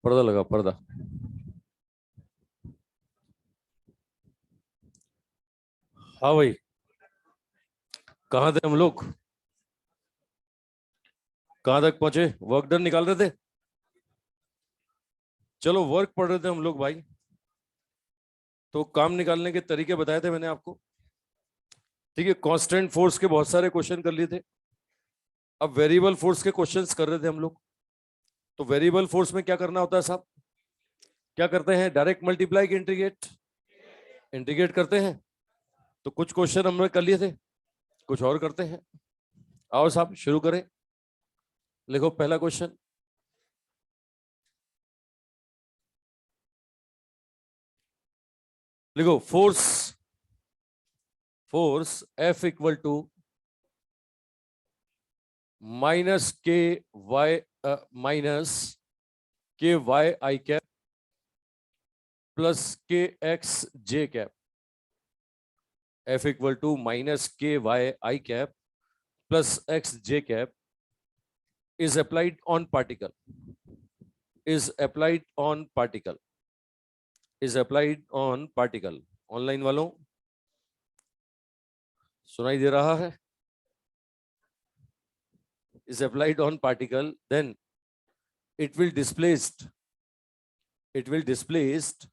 पर्दा लगा, पर्दा। हाँ भाई, कहाँ थे हम लोग? कहाँ तक पहुंचे? वर्क डन निकाल रहे थे। चलो, वर्क पढ़ रहे थे हम लोग भाई। तो काम निकालने के तरीके बताए थे मैंने आपको। ठीक है, कांस्टेंट फोर्स के बहुत सारे क्वेश्चन कर लिए थे। अब वेरिएबल फोर्स के क्वेश्चंस कर रहे थे हम लोग। तो वेरिएबल फोर्स में क्या करना होता है साहब? क्या करते हैं? डायरेक्ट मल्टीप्लाई की इंटीग्रेट? इंटीग्रेट करते हैं। तो कुछ क्वेश्चन हमने कर लिए थे, कुछ और करते हैं। आओ साहब शुरू करें। लिखो पहला क्वेश्चन। लिखो force. Force F equal to minus K Y I cap plus K X J cap. F equal to minus K Y I cap plus X J cap is applied on particle is applied on particle is applied on particle। Online वालों सुनाई दे रहा है? is applied on particle, then it will displaced 0.00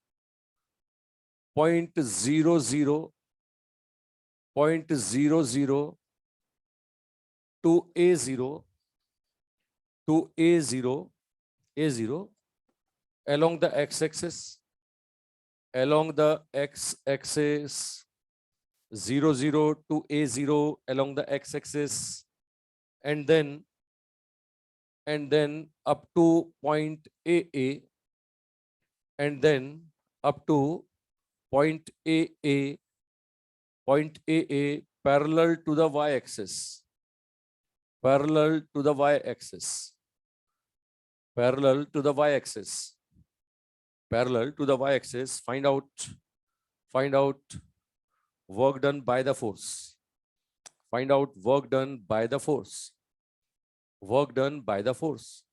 to a0 along the x-axis 00 to a0 along the x-axis, and then up to point AA, and then up to point AA parallel to the y-axis, parallel to the y-axis, parallel to the y-axis, parallel to the y-axis. Find out work done by the force. Find out work done by the force. Work done by the force.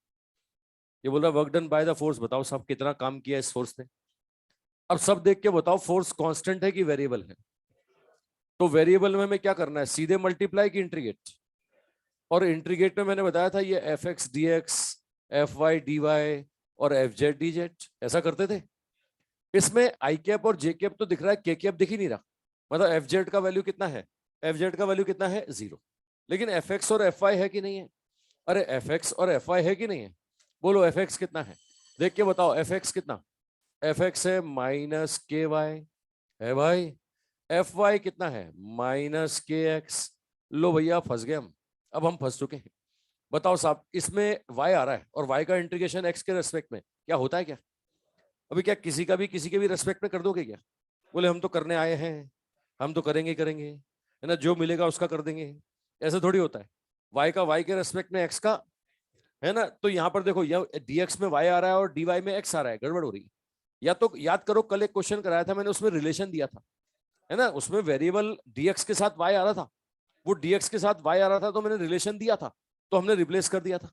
ये बोल रहा है work done by the force. बताओ साहब कितना काम किया इस फोर्स ने। अब सब देख के बताओ फोर्स कांस्टेंट है कि वेरिएबल है। तो वेरिएबल में हमें क्या करना है? सीधे मल्टीप्लाई की इंटीग्रेट। और इंटीग्रेट में मैंने बताया था ये F X D X, F Y D Y और एफ जेड डी जेड ऐसा करते थे। इसमें आई कैप और जे कैप तो दिख रहा है, के कैप दिख ही नहीं रहा। मतलब एफ जेड का वैल्यू कितना है? एफ जेड का वैल्यू कितना है? 0। लेकिन एफ एक्स और एफ वाई है कि नहीं है? अरे एफ एक्स और एफ वाई है कि नहीं है? बोलो एफ एक्स कितना है, देख के बताओ। एफ एक्स कितना? एफ एक्स है माइनस के वाई है भाई। एफ वाई कितना है? माइनस के एक्स। लो भैया फंस गए हम। अब हम फंस चुके हैं। बताओ साहब इसमें वाई आ रहा है और वाई का इंटीग्रेशन एक्स के रेस्पेक्ट में क्या होता है क्या? अभी क्या किसी के भी रेस्पेक्ट में कर दोगे क्या? बोले हम तो करने आए हैं, हम तो करेंगे है ना, जो मिलेगा उसका कर देंगे। ऐसा थोड़ी होता है। y का y के रेस्पेक्ट में x का, है ना। तो यहाँ पर देखो यह dx में y आ रहा है और dy में x आ रहा है, गड़बड़ हो रही है। या तो याद करो कल एक क्वेश्चन कराया था मैंने, उसमें रिलेशन दिया था, है ना। उसमें वेरिएबल dx के साथ y आ रहा था, वो dx के साथ y आ रहा था तो मैंने रिलेशन दिया था, तो हमने रिप्लेस कर दिया था,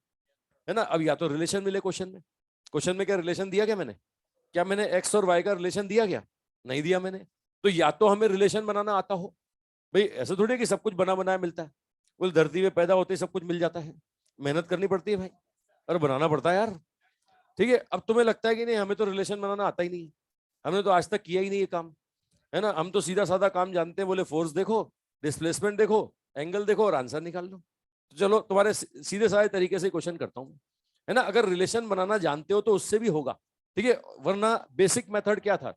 है ना। अब या तो रिलेशन मिले क्वेश्चन में क्या रिलेशन दिया क्या मैंने? क्या मैंने x और y का रिलेशन दिया क्या? नहीं दिया मैंने। तो या तो हमें रिलेशन बनाना आता हो भाई, ऐसा थोड़ी है कि सब कुछ बना बनाया मिलता है। बोल धरती में पैदा होते ही सब कुछ मिल जाता है, मेहनत करनी पड़ती है भाई, और बनाना पड़ता है यार। ठीक है, अब तुम्हें लगता है कि नहीं हमें तो रिलेशन बनाना आता ही नहीं है, हमने तो आज तक किया ही नहीं ये काम, है ना। हम तो सीधा साधा काम जानते हैं, बोले फोर्स देखो, डिस्प्लेसमेंट देखो, एंगल देखो और आंसर निकाल लो। तो चलो तुम्हारे सीधे साधे तरीके से क्वेश्चन करता हूँ, है ना। अगर रिलेशन बनाना जानते हो तो उससे भी होगा, ठीक है। वरना बेसिक मेथड क्या था?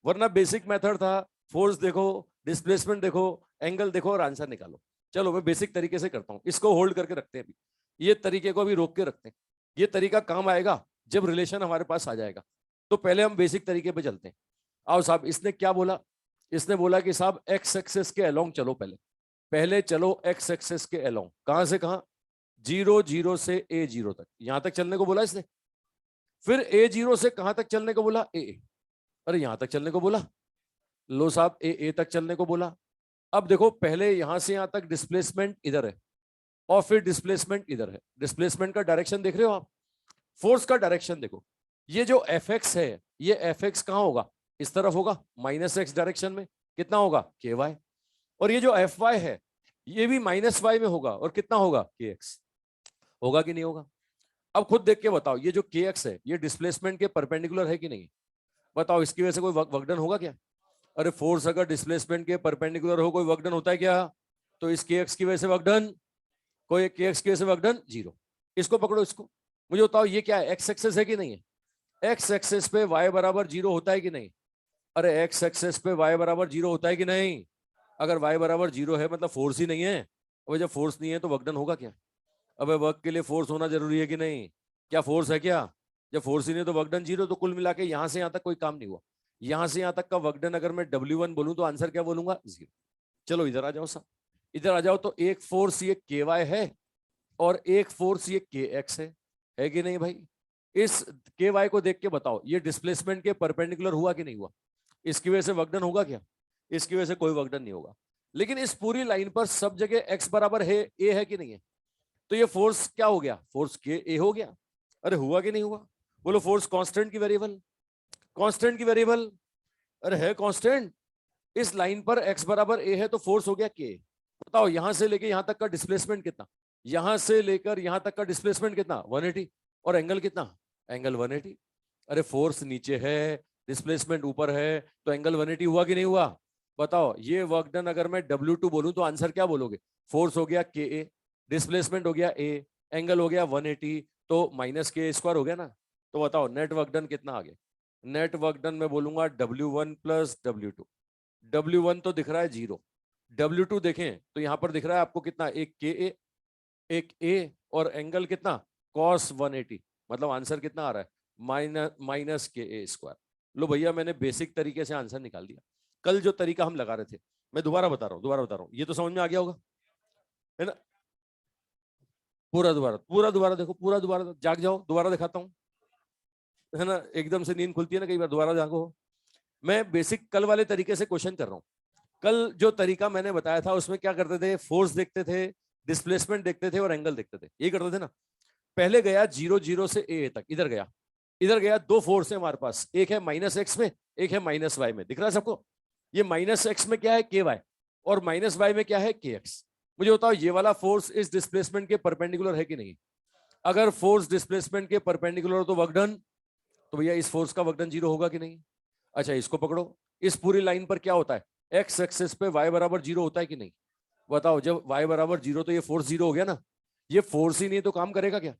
बेसिक मेथड था फोर्स देखो, डिस्प्लेसमेंट देखो, एंगल देखो और आंसर निकालो। चलो मैं बेसिक तरीके से करता हूँ, इसको होल्ड करके रखते हैं अभी, ये तरीके को अभी रोक के रखते हैं। ये तरीका काम आएगा जब रिलेशन हमारे पास आ जाएगा। तो पहले हम बेसिक तरीके पे चलते हैं। आओ साहब, इसने क्या बोला? इसने बोला कि साहब एक्स एक्सेस के अलोंग चलो, पहले चलो एक्स एक्सेस के अलोंग। कहां से कहां? 0 से A0 तक, यहां तक चलने को बोला इसने। फिर A0 से कहां तक चलने को बोला? ए। अरे यहां तक चलने को बोला। लो साहब ए तक चलने को बोला। अब देखो पहले यहां से यहां तक डिस्प्लेसमेंट इधर है और फिर डिस्प्लेसमेंट इधर है। डिस्प्लेसमेंट का डायरेक्शन देख रहे हो आप, फोर्स का डायरेक्शन देखो। ये जो एफ एक्स है, ये एफ एक्स कहाँ होगा, इस तरफ होगा, माइनस एक्स डायरेक्शन में, कितना होगा के वाई। और ये जो एफ वाई है ये भी माइनस वाई में होगा, और कितना होगा के एक्स। होगा कि नहीं होगा। अब खुद देख के बताओ, ये जो के एक्स है ये डिस्प्लेसमेंट के परपेंडिकुलर है कि नहीं। बताओ इसकी वजह से कोई वर्कडन होगा क्या। अरे फोर्स अगर डिस्प्लेसमेंट के परपेंडिकुलर हो, कोई वर्कडन होता है क्या। तो इस के एक्स की वजह से वर्कडन, कोई के एक्स की वजह से वर्कडन जीरो। इसको पकड़ो, इसको मुझे बताओ ये क्या है, एक्स एक्सेस है कि नहीं है। एक्स एक्सेस पे वाई बराबर जीरो होता है कि नहीं। अरे एक्स एक्सेस पे वाई बराबर जीरो होता है कि नहीं। अगर वाई बराबर जीरो है मतलब फोर्स ही नहीं है। अब जब फोर्स नहीं है तो वर्कडन होगा क्या। अब वर्क के लिए फोर्स होना जरूरी है कि नहीं। क्या फोर्स है क्या। जब फोर्स ही नहीं तो वर्कडन जीरो। तो कुल मिला के यहां से यहां तक कोई काम नहीं हुआ। यहां से यहां तक का वर्कडन अगर मैं W1 बोलूं तो आंसर क्या बोलूंगा, जीरो। चलो इधर आ जाओ सब, इधर आ जाओ। तो एक फोर्स ये के वाई है और एक फोर्स ये के एक्स है कि नहीं भाई। इस के वाई को देख के बताओ ये डिस्प्लेसमेंट के परपेंडिकुलर हुआ कि नहीं हुआ। इसकी वजह से वर्कडन होगा क्या। इसकी वजह से कोई वर्कडन नहीं होगा। लेकिन इस पूरी लाइन पर सब जगह एक्स बराबर है, ए है कि नहीं है। तो ये फोर्स क्या हो गया, फोर्स के ए हो गया। अरे हुआ कि नहीं हुआ। बोलो फोर्स कांस्टेंट की वेरिएबल, कांस्टेंट की वेरिएबल। अरे है कांस्टेंट। इस लाइन पर x बराबर a है तो फोर्स हो गया k। बताओ यहां से लेके यहां तक का डिस्प्लेसमेंट कितना, यहां से लेकर यहां तक का डिस्प्लेसमेंट कितना 180, और एंगल कितना, एंगल 180। अरे फोर्स नीचे है, डिस्प्लेसमेंट ऊपर है, तो एंगल 180 हुआ कि नहीं हुआ। बताओ ये वर्क डन अगर मैं W2 बोलूं तो आंसर क्या बोलोगे। फोर्स हो गया के ए, डिस्प्लेसमेंट हो गया ए, एंगल हो गया 180, तो माइनस के स्क्वायर हो गया ना। तो बताओ नेट वर्क डन कितना आ गया। नेट वर्क डन मैं बोलूंगा W1 प्लस W2। W1 तो दिख रहा है जीरो, W2 देखें तो यहां पर दिख रहा है आपको कितना, एक के ए, एक ए, और एंगल कितना cos 180। मतलब आंसर कितना आ रहा है, माइनस माइनस के ए स्क्वायर। लो भैया मैंने बेसिक तरीके से आंसर निकाल दिया। कल जो तरीका हम लगा रहे थे, मैं दोबारा बता रहा हूँ, दोबारा बता रहा हूँ, ये तो समझ में आ गया होगा, है ना। पूरा दोबारा, पूरा दोबारा देखो, पूरा दोबारा जाग जाओ, दोबारा दिखाता हूँ, है ना। एकदम से नींद खुलती है ना कई बार, दोबारा जागो। मैं बेसिक कल वाले तरीके से क्वेश्चन कर रहा हूँ। कल जो तरीका मैंने बताया था उसमें क्या करते थे, फोर्स देखते थे, डिस्प्लेसमेंट देखते थे और एंगल देखते थे, ये करते थे ना। पहले गया जीरो जीरो से ए तक, इधर गया, इधर गया। दो फोर्स है हमारे पास, एक है माइनस एक्स में, एक है माइनस वाई में, दिख रहा है सबको। ये माइनस एक्स में क्या है के वाई, और माइनस वाई में क्या है के एक्स। मुझे बताओ ये वाला फोर्स इस डिस्प्लेसमेंट के परपेंडिकुलर है कि नहीं। अगर फोर्स डिस्प्लेसमेंट के परपेंडिकुलर हो तो वर्क डन, तो भैया इस फोर्स का वर्क डन जीरो होगा कि नहीं। अच्छा इसको पकड़ो, इस पूरी लाइन पर क्या होता है, एक्स एक्सेस पे वाई बराबर जीरो होता है कि नहीं। बताओ जब वाई बराबर जीरो तो ये फोर्स जीरो हो गया ना। ये फोर्स ही नहीं तो काम करेगा क्या।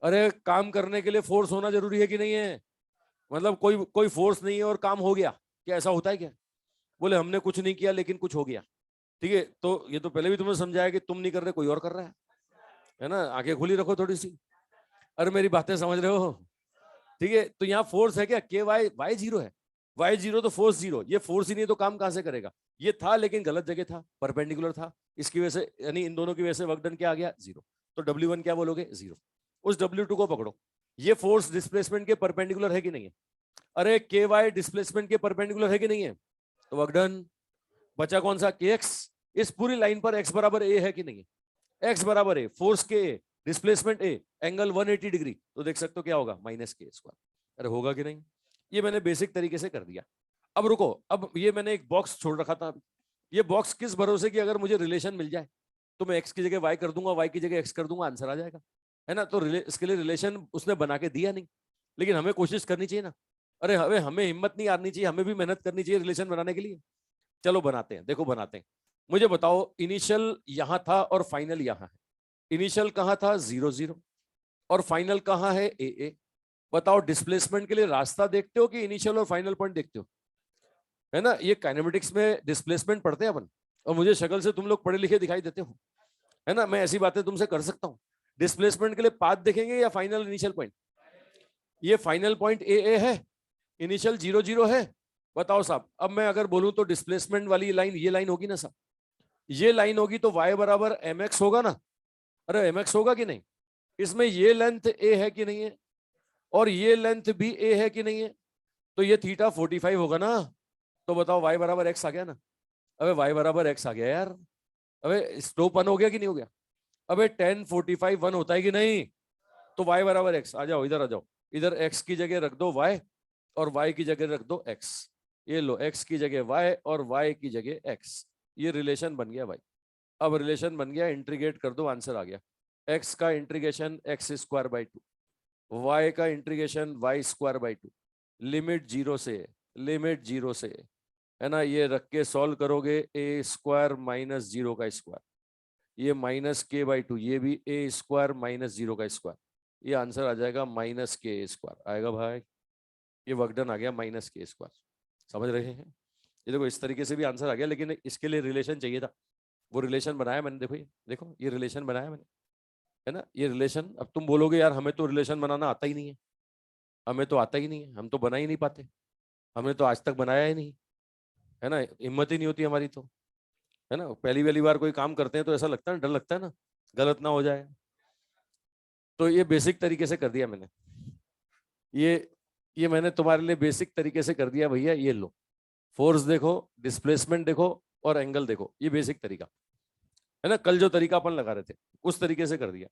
अरे काम करने के लिए फोर्स होना जरूरी है कि नहीं है। मतलब कोई कोई फोर्स नहीं है और काम हो गया, क्या ऐसा होता है क्या। बोले हमने कुछ नहीं किया लेकिन कुछ हो गया। ठीक है, तो ये तो पहले भी तुमने समझाया कि तुम नहीं कर रहे कोई और कर रहा है ना। आंखें खुली रखो थोड़ी सी। अरे मेरी बातें समझ रहे हो। ठीक है, तो यहाँ फोर्स है क्या, के वाई, वाई जीरो है, वाई जीरो तो फोर्स जीरो। ये फोर्स ही नहीं तो काम कहां से करेगा। ये था लेकिन गलत जगह था, परपेंडिकुलर था, इसकी वजह से, यानी इन दोनों की वजह से वर्क डन क्या आ गया, जीरो। तो W1 क्या बोलोगे, जीरो। उस W2 को पकड़ो, ये फोर्स डिस्प्लेसमेंट के परपेंडिकुलर है कि नहीं है। अरे के वाई डिस्प्लेसमेंट के परपेंडिकुलर है कि नहीं है, तो वर्क डन। बचा कौन सा, के एक्स। इस पूरी लाइन पर एक्स बराबर ए है कि नहीं है। एक्स बराबर ए, फोर्स के ए, डिस्प्लेसमेंट ए, एंगल 180 डिग्री, तो देख सकते हो क्या होगा, माइनस के स्क्वायर। अरे होगा कि नहीं। ये मैंने बेसिक तरीके से कर दिया। अब रुको, अब ये मैंने एक बॉक्स छोड़ रखा था। ये बॉक्स किस भरोसे की, अगर मुझे रिलेशन मिल जाए तो मैं एक्स की जगह वाई कर दूंगा, वाई की जगह एक्स कर दूंगा, आंसर आ जाएगा, है ना। तो इसके लिए रिलेशन उसने बना के दिया नहीं, लेकिन हमें कोशिश करनी चाहिए ना। अरे हमें हमें हिम्मत नहीं हारनी चाहिए, हमें भी मेहनत करनी चाहिए रिलेशन बनाने के लिए। चलो बनाते हैं, देखो बनाते हैं। मुझे बताओ इनिशियल यहां था और फाइनल यहां है। इनिशियल कहां था, 0 0, और फाइनल कहां है, ए। बताओ डिस्प्लेसमेंट के लिए रास्ता देखते हो कि इनिशियल और फाइनल पॉइंट देखते हो, है ना। ये काइनेमेटिक्स में डिस्प्लेसमेंट पढ़ते हैं अपन, और मुझे शक्ल से तुम लोग पढ़े लिखे दिखाई देते हो, है ना। मैं ऐसी बातें तुमसे कर सकता हूँ। डिस्प्लेसमेंट के लिए पाथ देखेंगे या फाइनल इनिशियल पॉइंट। ये फाइनल पॉइंट ए है, इनिशियल 0 0 है। बताओ साहब, अब मैं अगर बोलूं तो डिस्प्लेसमेंट वाली लाइन ये लाइन होगी ना साहब, ये लाइन होगी तो y बराबर mx होगा ना। अरे mx होगा कि नहीं। इसमें ये लेंथ a है कि नहीं है, और ये लेंथ भी a है कि नहीं है, तो ये थीटा 45 होगा ना। तो बताओ y बराबर x आ गया ना। अबे y बराबर x आ गया यार। अबे स्लोप 1 हो गया कि नहीं हो गया। अबे 10 45 1 होता है कि नहीं। तो y बराबर x, आ जाओ इधर आ जाओ। इधर x की जगह रख दो y और y की जगह रख दो x। ये लो, x की जगह y और y की जगह x। ये रिलेशन बन गया भाई। अब रिलेशन बन गया, इंटीग्रेट कर दो, आंसर आ गया। x का integration X square by two, y का integration Y square by two, limit zero से है, लिमिट जीरो से है ना। ये रख के सॉल्व करोगे, ए स्क्वायर माइनस जीरो का स्क्वायर, ये माइनस के बाई टू, ये भी ए स्क्वायर माइनस जीरो का स्क्वायर। ये आंसर आ जाएगा माइनस के स्क्वायर आएगा भाई। ये वर्क डन आ गया माइनस के स्क्वायर। समझ रहे हैं? ये देखो, इस तरीके से भी आंसर आ गया, लेकिन इसके लिए रिलेशन चाहिए था। वो रिलेशन बनाया मैंने, देखो ये देखो, ये रिलेशन बनाया मैंने, है ना। ये रिलेशन, अब तुम बोलोगे यार हमें तो रिलेशन बनाना आता ही नहीं है, हमें तो आता ही नहीं है, हम तो बना ही नहीं पाते, हमने तो आज तक बनाया ही नहीं, है ना, हिम्मत ही नहीं होती हमारी तो, है ना। पहली पहली बार कोई काम करते हैं तो ऐसा लगता है, डर लगता है ना, गलत ना हो जाए। तो ये बेसिक तरीके से कर दिया मैंने, ये ये मैंने तुम्हारे लिए बेसिक तरीके से कर दिया भैया। ये लो, फोर्स देखो, डिस्प्लेसमेंट देखो और एंगल देखो, ये बेसिक तरीका है ना। कल जो तरीका अपन लगा रहे थे उस तरीके से कर दिया।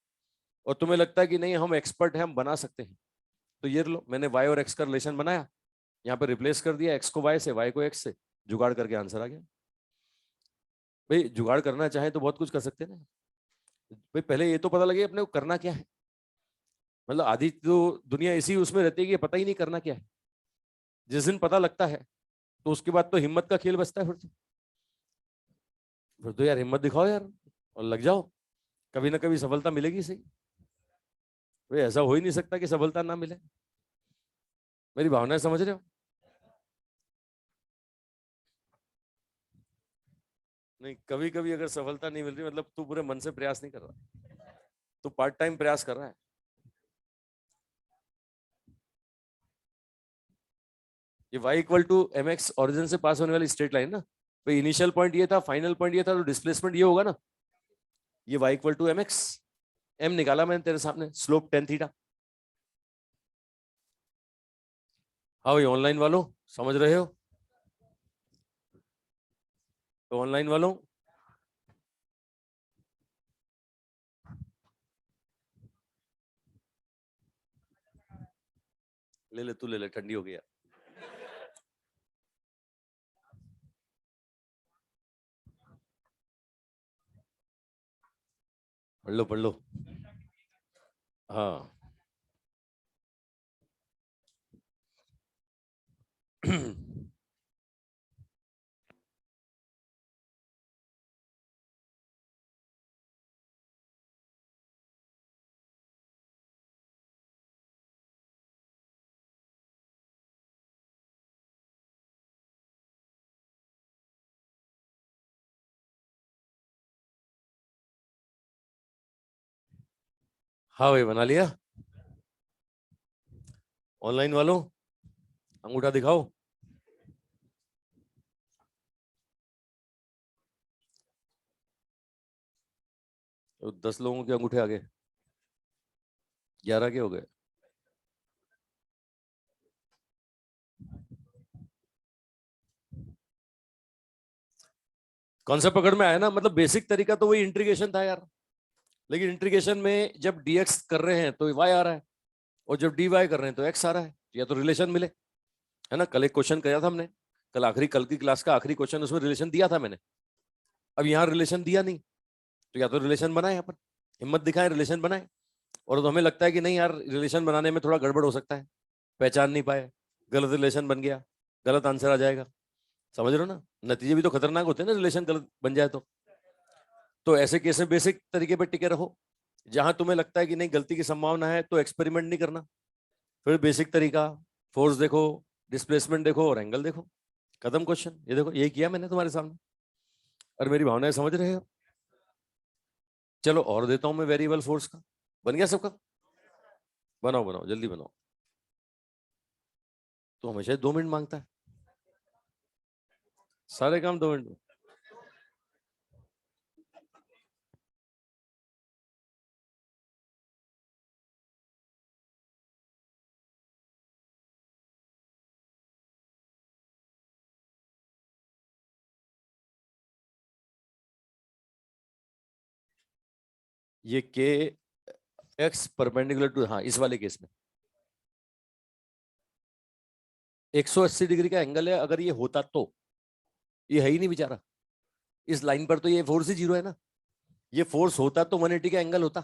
और तुम्हें लगता है कि नहीं हम एक्सपर्ट हैं, हम बना सकते हैं, तो ये लो, मैंने वाई और एक्स का रिलेशन बनाया, यहाँ पे रिप्लेस कर दिया, एक्स को वाई से, वाई को एक्स से, जुगाड़ करके आंसर आ गया। भाई जुगाड़ करना चाहे तो बहुत कुछ कर सकते हैं ना। भाई पहले ये तो पता लगे अपने को करना क्या है। मतलब आधी तो दुनिया इसी उसमें रहती है कि पता ही नहीं करना क्या है। जिस दिन पता लगता है तो उसके बाद तो हिम्मत का खेल बचता है। फिर तो यार हिम्मत दिखाओ यार, और लग जाओ, कभी ना कभी सफलता मिलेगी सही। भाई ऐसा हो ही नहीं सकता कि सफलता ना मिले। मेरी भावनाएं समझ रहे हो? नहीं, कभी कभी अगर सफलता नहीं मिल रही मतलब तू पूरे मन से प्रयास नहीं कर रहा, तू पार्ट टाइम प्रयास कर रहा है। ये y equal to M X origin से पास होने वाली स्ट्रेट लाइन ना। तो इनिशियल पॉइंट ये था, फाइनल पॉइंट ये था, तो डिस्प्लेसमेंट ये होगा ना। ये y equal to M X, M निकाला मैंने तेरे सामने, स्लोप टेन थीटा। हाँ, ये ऑनलाइन वालों समझ रहे हो? तो ऑनलाइन वालों, ले ले, तू ले ले, ठंडी हो गया। पढ़ लो पढ़ लो। हाँ। हाँ भाई, बना लिया। ऑनलाइन वालों, अंगूठा दिखाओ। तो 10 लोगों के अंगूठे आ गए, 11 के हो गए। कॉन्सेप्ट पकड़ में आया ना। मतलब बेसिक तरीका तो वही इंटीग्रेशन था यार, लेकिन इंटीग्रेशन में जब dx कर रहे हैं तो y आ रहा है, और जब dy कर रहे हैं तो x आ रहा है, या तो रिलेशन मिले, है ना। कल एक क्वेश्चन किया था हमने, कल आखिरी, कल की क्लास का आखिरी क्वेश्चन, उसमें रिलेशन दिया था मैंने। अब यहाँ रिलेशन दिया नहीं, तो या तो रिलेशन बनाए अपन, हिम्मत दिखाएं, रिलेशन बनाए। और तो हमें लगता है कि नहीं यार, रिलेशन बनाने में थोड़ा गड़बड़ हो सकता है, पहचान नहीं पाए, गलत रिलेशन बन गया, गलत आंसर आ जाएगा। समझ रहे हो ना, नतीजे भी तो खतरनाक होते हैं ना, रिलेशन गलत बन जाए तो ऐसे केस में बेसिक तरीके पे टिके रहो। जहां तुम्हें लगता है कि नहीं गलती की संभावना है तो एक्सपेरिमेंट नहीं करना, फिर बेसिक तरीका, फोर्स देखो, डिस्प्लेसमेंट देखो और एंगल देखो, खत्म क्वेश्चन। ये देखो, यही किया मैंने तुम्हारे सामने, और मेरी भावनाएं समझ रहे हो? चलो और देता हूं मैं वेरिएबल फोर्स का। बन गया सबका? बनाओ बनाओ, जल्दी बनाओ। तो हमेशा 2 मिनट मांगता है, सारे काम 2 मिनट में। ये के एक्स परपेंडिकुलर टू, हाँ इस वाले केस में, 180 डिग्री का एंगल है, अगर ये होता तो, ये है ही नहीं बेचारा, इस लाइन पर तो ये फोर्स ही जीरो है ना। ये फोर्स होता तो 180 का एंगल होता,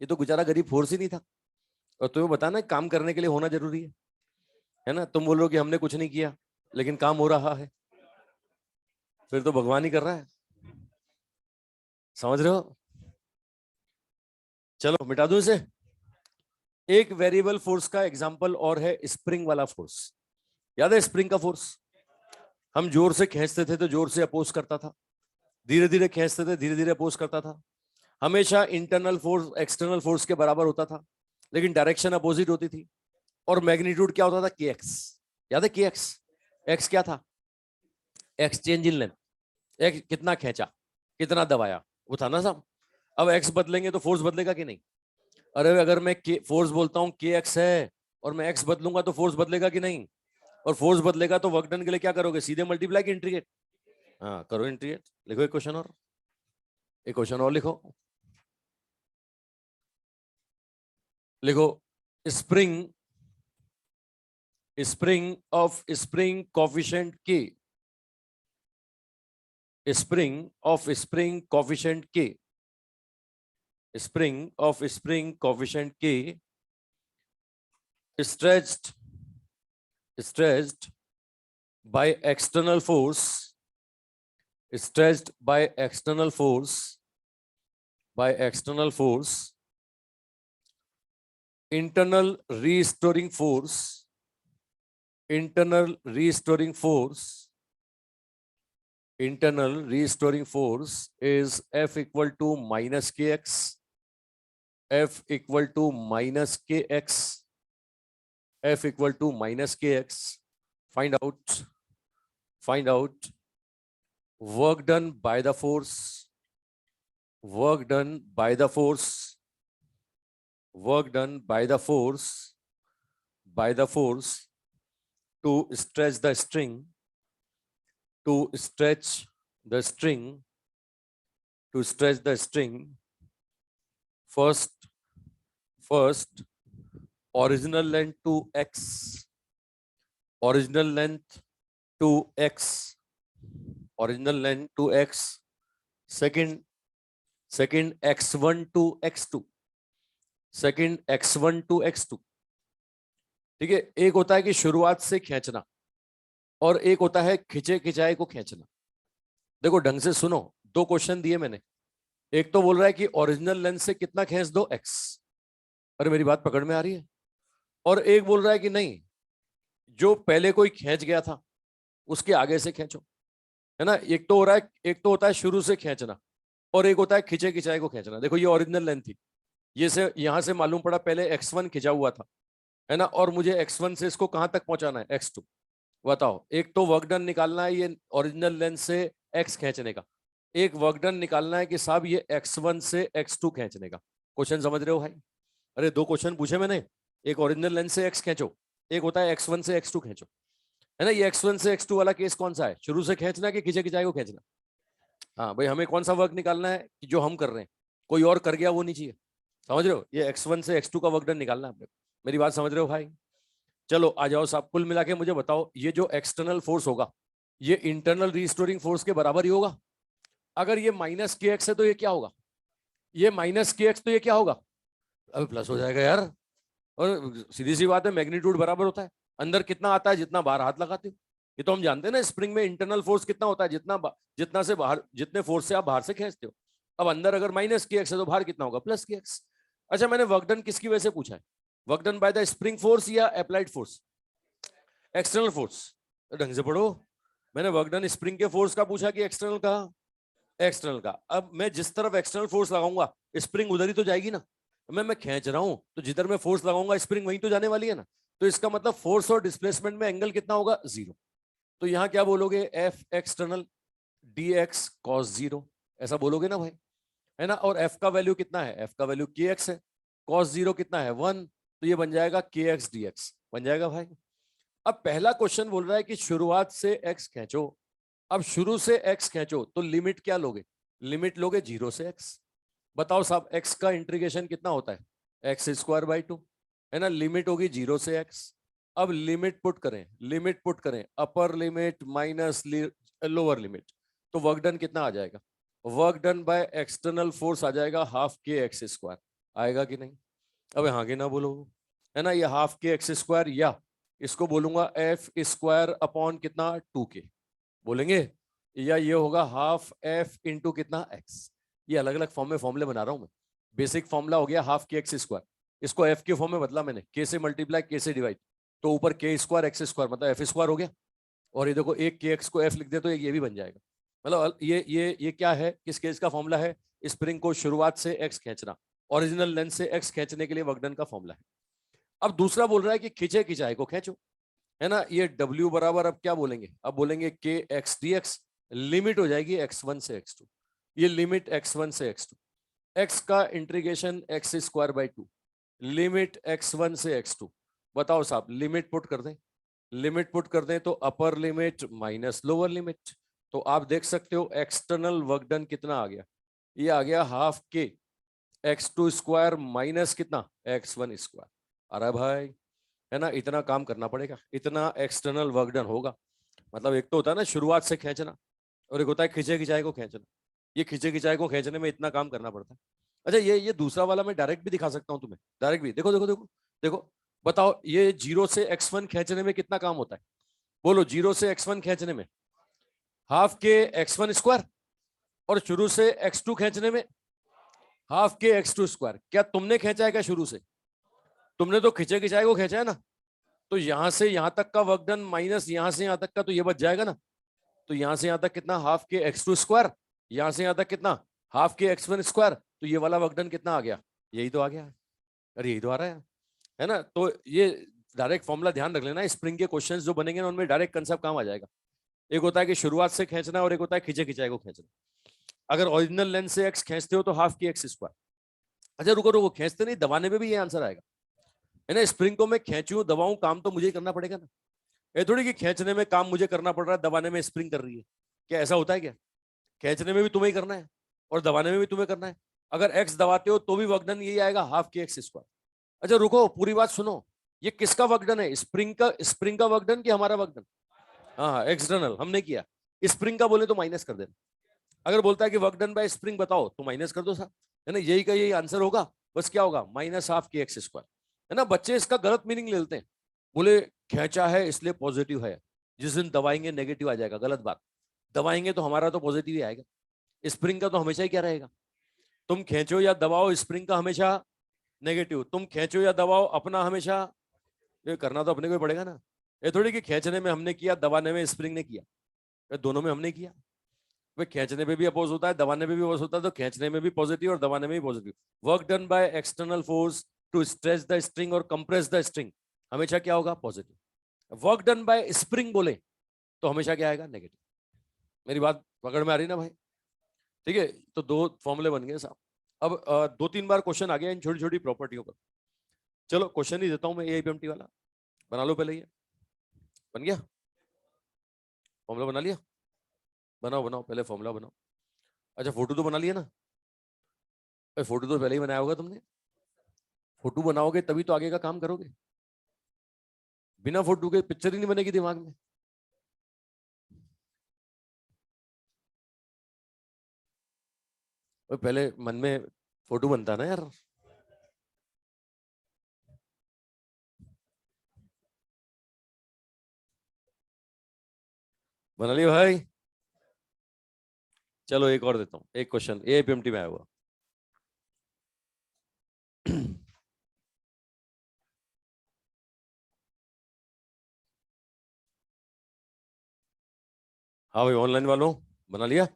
ये तो बेचारा गरीब फोर्स ही नहीं था। और तुम्हें बताना काम करने के लिए होना जरूरी है ना। तुम बोल रहे हो कि हमने कुछ नहीं किया लेकिन काम हो रहा है, फिर तो भगवान ही कर रहा है, समझ रहे हो। चलो मिटा दूं इसे। एक वेरिएबल फोर्स का एग्जांपल और है स्प्रिंग वाला फोर्स। याद है स्प्रिंग का फोर्स, हम जोर से खींचते थे तो जोर से अपोज करता था, धीरे धीरे खींचते थे धीरे धीरे अपोज करता था। हमेशा इंटरनल फोर्स एक्सटर्नल फोर्स के बराबर होता था, लेकिन डायरेक्शन अपोजिट होती थी। और मैग्नीट्यूड क्या होता था, के एक्स। याद है के एक्स, एक्स क्या था, x change in length, x कितना खींचा कितना दबाया वो था ना सब। अब एक्स बदलेंगे तो फोर्स बदलेगा कि नहीं। अरे अगर मैं फोर्स बोलता हूँ के एक्स है और मैं एक्स बदलूंगा तो फोर्स बदलेगा कि नहीं। और फोर्स बदलेगा तो वर्क डन के लिए क्या करोगे, सीधे मल्टीप्लाई की इंटीग्रेट। हाँ करो इंटीग्रेट। लिखो एक क्वेश्चन और, एक क्वेश्चन और लिखो। लिखो spring, spring of spring coefficient के, स्प्रिंग ऑफ स्प्रिंग कोफिशिएंट के, स्प्रिंग ऑफ स्प्रिंग कोफिशिएंट के stretched, stretched by external force, stretched by external force, by external force, internal restoring force, internal restoring force, internal restoring force is F equal to minus kx, F equal to minus kx, F equal to minus kx. Find out, find out work done by the force, work done by the force, work done by the force, by the force to stretch the string, to stretch the string, to stretch the string. First, first original length to x, original length to x, original length to x. Second, second x1 to x2, second x1 to x2। ठीक है, एक होता है कि शुरुआत से खींचना और एक होता है खिंचे खिंचाए को खींचना। देखो ढंग से सुनो, दो क्वेश्चन दिए मैंने। एक तो बोल रहा है कि ओरिजिनल लेंथ से कितना खींच दो, एक्स। अरे मेरी बात पकड़ में आ रही है। और एक बोल रहा है कि नहीं, जो पहले कोई खींच गया था उसके आगे से खींचो, है ना। एक तो हो रहा है, एक तो होता है शुरू से खींचना और एक होता है खिंचे खिंचाए को खींचना। देखो ये ओरिजिनल लेंथ थी, ये से यहां से मालूम पड़ा पहले x1 खिंचा हुआ था, है ना। और मुझे x1 से इसको कहां तक पहुंचाना है, x2। बताओ, एक तो वर्क डन निकालना है ये ओरिजिनल लेंथ से x खींचने का, एक वर्क डन निकालना है कि साहब ये x1 से x2 खींचने का। क्वेश्चन समझ रहे हो भाई। अरे दो क्वेश्चन पूछे मैंने, एक ओरिजिनल लेंथ से x खींचो, एक होता है x1 से x2 खींचो, है ना। ये x1 से x2 वाला केस कौन सा है, शुरू से खींचना कि खिंचे खिंचाए को खींचना। हाँ भाई, हमें कौन सा वर्क निकालना है कि जो हम कर रहे हैं, कोई और कर गया वो नहीं चाहिए। समझ रहे हो, ये x1 से x2 का वर्क डन निकालना है आपने। मेरी बात समझ रहे हो भाई। चलो आ जाओ साहब, कुल मिला के मुझे बताओ, ये जो एक्सटर्नल फोर्स होगा ये इंटरनल रिस्टोरिंग फोर्स के बराबर ही होगा। अगर ये माइनस के एक्स है तो ये क्या होगा, ये माइनस के एक्स तो ये क्या होगा, अब प्लस हो जाएगा यार। और सीधी सी बात है, मैग्नीट्यूड बराबर होता है, अंदर कितना आता है जितना बाहर हाथ लगाते हो। ये तो हम जानते हैं ना, स्प्रिंग में इंटरनल फोर्स कितना होता है, जितना से बाहर, जितने फोर्स से आप बाहर से खींचते हो। अब अंदर अगर माइनस के एक्स है तो बाहर कितना होगा, प्लस के एक्स। अच्छा, मैंने वर्क डन किसकी वजह से पूछा है, work done by the spring force या अप्लाइड फोर्स, एक्सटर्नल फोर्स। ढंग से पढ़ो, मैंने वर्क डन स्प्रिंग के फोर्स का पूछा कि एक्सटर्नल का, एक्सटर्नल का। अब मैं जिस तरफ एक्सटर्नल फोर्स लगाऊंगा स्प्रिंग उधर ही तो जाएगी ना। मैं खींच रहा हूं तो जिधर मैं फोर्स लगाऊंगा स्प्रिंग वहीं तो जाने वाली है ना। तो इसका मतलब फोर्स और डिस्प्लेसमेंट में एंगल कितना होगा, जीरो। तो यहां क्या बोलोगे, F external D x cos zero, ऐसा बोलोगे ना भाई, है ना। और एफ का वैल्यू कितना है, एफ का वैल्यू के एक्स है, कॉस जीरो कितना है, वन। तो ये बन जाएगा के एक्स डी एक्स, बन जाएगा भाई। अब पहला क्वेश्चन बोल रहा है कि शुरुआत से एक्स खींचो। अब शुरू से एक्स खींचो तो लिमिट क्या लोगे, लिमिट लोगे जीरो से एक्स। बताओ साहब, एक्स का इंटीग्रेशन कितना होता है, एक्स स्क्वायर बाई टू, है ना। लिमिट होगी जीरो से एक्स। अब लिमिट पुट करें upper limit minus lower limit, तो वर्क डन कितना आ जाएगा? Work done by external force आ जाएगा हाफ के एक्स स्क्वायर, आएगा कि नहीं? अब हाँ के ना बोलो, है ना, ये हाफ के एक्स स्क्वायर, या इसको बोलूंगा एफ स्क्वायर अपॉन कितना 2k बोलेंगे, या ये होगा हाफ एफ इंटू कितना एक्स। ये अलग अलग फॉर्म में फॉर्मुले बना रहा हूं मैं। बेसिक फॉर्मुला हो गया हाफ के एक्स स्क्वायर, इसको एफ के फॉर्म में बदला मैंने, के से मल्टीप्लाई के से डिवाइड, तो ऊपर के स्क्वायर एक्स स्क्वायर मतलब एफ स्क्वायर हो गया, और ये देखो एक के एक्स को एफ लिख दे तो ये भी बन जाएगा। मतलब ये क्या है, किस केस का फॉर्मूला है? स्प्रिंग को शुरुआत से एक्स खींचना, ओरिजिनल लेंथ से एक्स खींचने के लिए वर्क डन का फॉर्मूला है। अब दूसरा बोल रहा है कि खींचे खिंचाए को खींचो, है ना, ये W बराबर अब क्या बोलेंगे? अब बोलेंगे के एक्स डी एक्स, लिमिट हो जाएगी x1 से x2, ये लिमिट x1 से x2, x का integration X square by 2, limit x1 से x2। बताओ साहब, लिमिट पुट कर दें, लिमिट पुट कर दें तो अपर लिमिट माइनस लोअर लिमिट, तो आप देख सकते हो एक्सटर्नल वर्क डन कितना आ गया? ये आ गया हाफ के x2 स्क्वायर माइनस कितना x1 स्क्वायर। अरे भाई, है ना, इतना काम करना पड़ेगा, इतना एक्सटर्नल वर्क डन होगा। मतलब एक तो होता है ना शुरुआत से खींचना, और एक होता है खिंचे खिंचाए को खींचना। ये खिंचे खिंचाए को खींचने में इतना काम करना पड़ता है। अच्छा, ये दूसरा वाला मैं डायरेक्ट भी दिखा सकता हूँ तुम्हें, डायरेक्ट भी, देखो देखो देखो देखो, बताओ ये 0 से x1 खींचने में कितना काम होता है? बोलो, 0 से x1 खींचने में हाफ के x1 स्क्वायर, और शुरू से x2 खींचने में हाफ के x2 स्क्वायर। क्या तुमने खींचा है क्या शुरू से? तुमने तो खिंचे खिंचाए को खींचा है ना, तो यहां से यहां तक का वर्क डन माइनस यहां से यहां तक का, तो ये बच जाएगा ना। तो यहां से यहां तक कितना? हाफ के x2 स्क्वायर, यहां से यहां तक कितना? हाफ के x1 स्क्वायर, तो ये वाला वर्क डन कितना आ गया? यही तो आ गया। अरे यही तो आ रहा है ना। तो ये डायरेक्ट फॉर्मूला ध्यान रख लेना, स्प्रिंग के क्वेश्चंस जो बनेंगे ना उनमें डायरेक्ट कंसेप्ट काम आ जाएगा। एक होता है कि शुरुआत से खींचना, और एक होता है खिंचे खिंचाए को खींचना। अगर ओरिजिनल लेंथ से एक्स खींचते हो तो हाफ की एक्स स्क्वायर। अच्छा रुको रुको, खींचते नहीं, दबाने में भी ये आंसर आएगा, है ना। स्प्रिंग को मैं खींचूं दबाऊं, काम तो मुझे ही करना पड़ेगा ना। ये थोड़ी कि खींचने में काम मुझे करना पड़ रहा है, दबाने में स्प्रिंग कर रही है। क्या ऐसा होता है क्या? खींचने में भी तुम्हें ही करना है, और दबाने में भी तुम्हें करना है। अगर एक्स दबाते हो तो भी वर्क डन यही आएगा, हाफ की एक्स स्क्वायर। अच्छा रुको, पूरी बात सुनो, ये किसका वर्क डन है? स्प्रिंग का वर्क डन कि हमारा वर्क डन? हाँ हाँ, एक्सटर्नल हमने किया। स्प्रिंग का बोले तो माइनस कर देना। अगर बोलता है कि वर्क डन बाय स्प्रिंग बताओ, तो माइनस कर दो साहब, है ना, यही का यही आंसर होगा। बस क्या होगा? माइनस हाफ की एक्स स्क्वायर, है ना। बच्चे इसका गलत मीनिंग ले लेते हैं, बोले खींचा है इसलिए पॉजिटिव है, जिस दिन दबाएंगे नेगेटिव आ जाएगा। गलत बात, दबाएंगे तो हमारा तो पॉजिटिव ही आएगा। स्प्रिंग का तो हमेशा ही क्या रहेगा? तुम खींचो या दबाओ, स्प्रिंग का हमेशा नेगेटिव। तुम खींचो या दबाओ, अपना हमेशा, ये करना तो अपने को ही पड़ेगा ना। ये थोड़ी कि खींचने में हमने किया, दबाने में स्प्रिंग ने किया, ये दोनों में हमने किया। भाई खींचने में भी अपोज होता है, दबाने में भी अपोज होता है, तो खींचने में भी पॉजिटिव और दबाने में भी positive. Work done by external force to stretch the string और कंप्रेस द स्ट्रिंग, हमेशा क्या होगा? Positive. Work done by spring बोले तो हमेशा क्या आएगा? नेगेटिव। मेरी बात पकड़ में आ रही ना भाई? ठीक है, तो दो फॉर्मूले बन गए साहब। अब 2-3 बार क्वेश्चन आ गया इन छोटी छोटी प्रॉपर्टियों पर। चलो क्वेश्चन ही देता हूं मैं, एपीएमटी वाला बना लो पहले। ये बन गया? फॉर्मूला बना लिया? बनाओ बनाओ, पहले फॉर्मूला बनाओ। अच्छा फोटो तो बना लिया ना? फोटो तो पहले ही बनाया होगा तुमने। फोटो बनाओगे तभी तो आगे का काम करोगे, बिना फोटो के पिक्चर ही नहीं बनेगी दिमाग में। और पहले मन में फोटो बनता ना यार। बना लिया भाई? चलो एक और देता हूँ, एक क्वेश्चन एपीएमटी में आया हुआ। हाँ भाई, ऑनलाइन वालों बना लिया?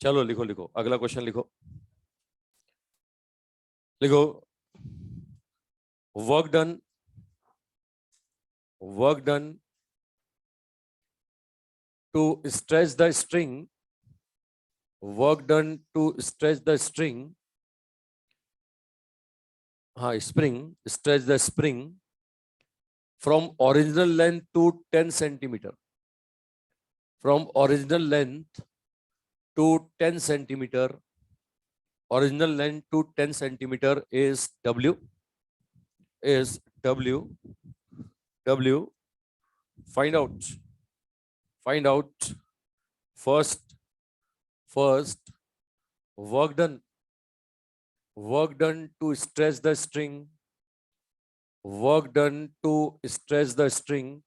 चलो लिखो लिखो, अगला क्वेश्चन लिखो। लिखो, work done, work done to stretch the string, work done to stretch the string, हाँ spring, stretch the spring from original length to 10 centimetre, from original length to 10 centimetre, original length to 10 centimeter is W, is W find out first work done to stretch the string, work done to stretch the string,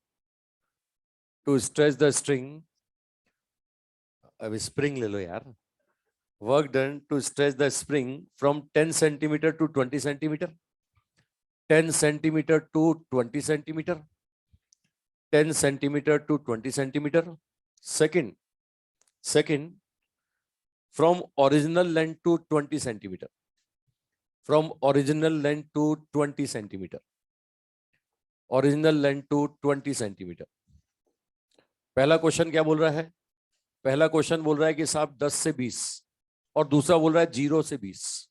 अभी spring ले लो यार, work done to stretch the spring from 10 centimeter to 20 centimeter, 10 centimeter to 20 centimeter, 10 centimeter to 20 centimeter. Second, from original length to 20 centimeter, from original length to 20 centimeter, original length to 20 centimeter. पहला question क्या बोल रहा है? पहला question बोल रहा है कि साहब 10 से 20 और दूसरा बोल रहा है 0 से 20,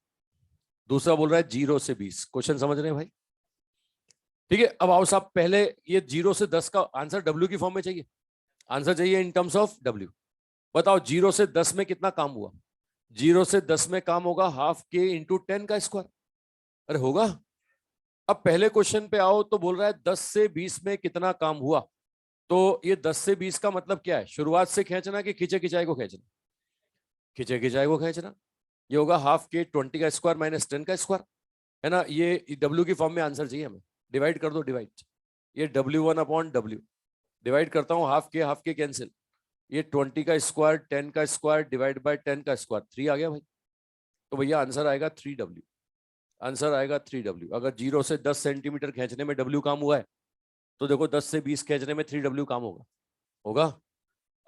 दूसरा बोल रहा है 0 से 20. क्वेश्चन समझ रहे हैं भाई? ठीक है, अब आओ साहब, पहले ये 0 से 10 का आंसर W की फॉर्म में चाहिए, आंसर चाहिए इन टर्म्स ऑफ W. बताओ 0 से 10 में कितना काम हुआ? 0 से 10 में काम होगा हाफ के इंटू 10 का स्क्वायर. अरे होगा. अब पहले क्वेश्चन पे आओ तो बोल रहा है 10 से 20 में कितना काम हुआ. तो ये 10 से 20 का मतलब क्या है? शुरुआत से खींचना कि खींचे खिंचाई को खींचना? खींचे खिंचाई को खींचना. ये होगा हाफ के 20 का स्क्वायर माइनस 10 का स्क्वायर, है ना. ये W की फॉर्म में आंसर चाहिए हमें. डिवाइड कर दो, डिवाइड. ये W1 अपॉन W डिवाइड करता हूँ, हाफ के कैंसिल. ये 20 का स्क्वायर 10 का स्क्वायर डिवाइड बाय 10 का स्क्वायर, 3 आ गया भाई. तो भैया आंसर आएगा 3W, आंसर आएगा 3W. अगर 0 से 10 सेंटीमीटर खींचने में W काम हुआ है तो देखो 10 से 20 खींचने में 3W काम होगा.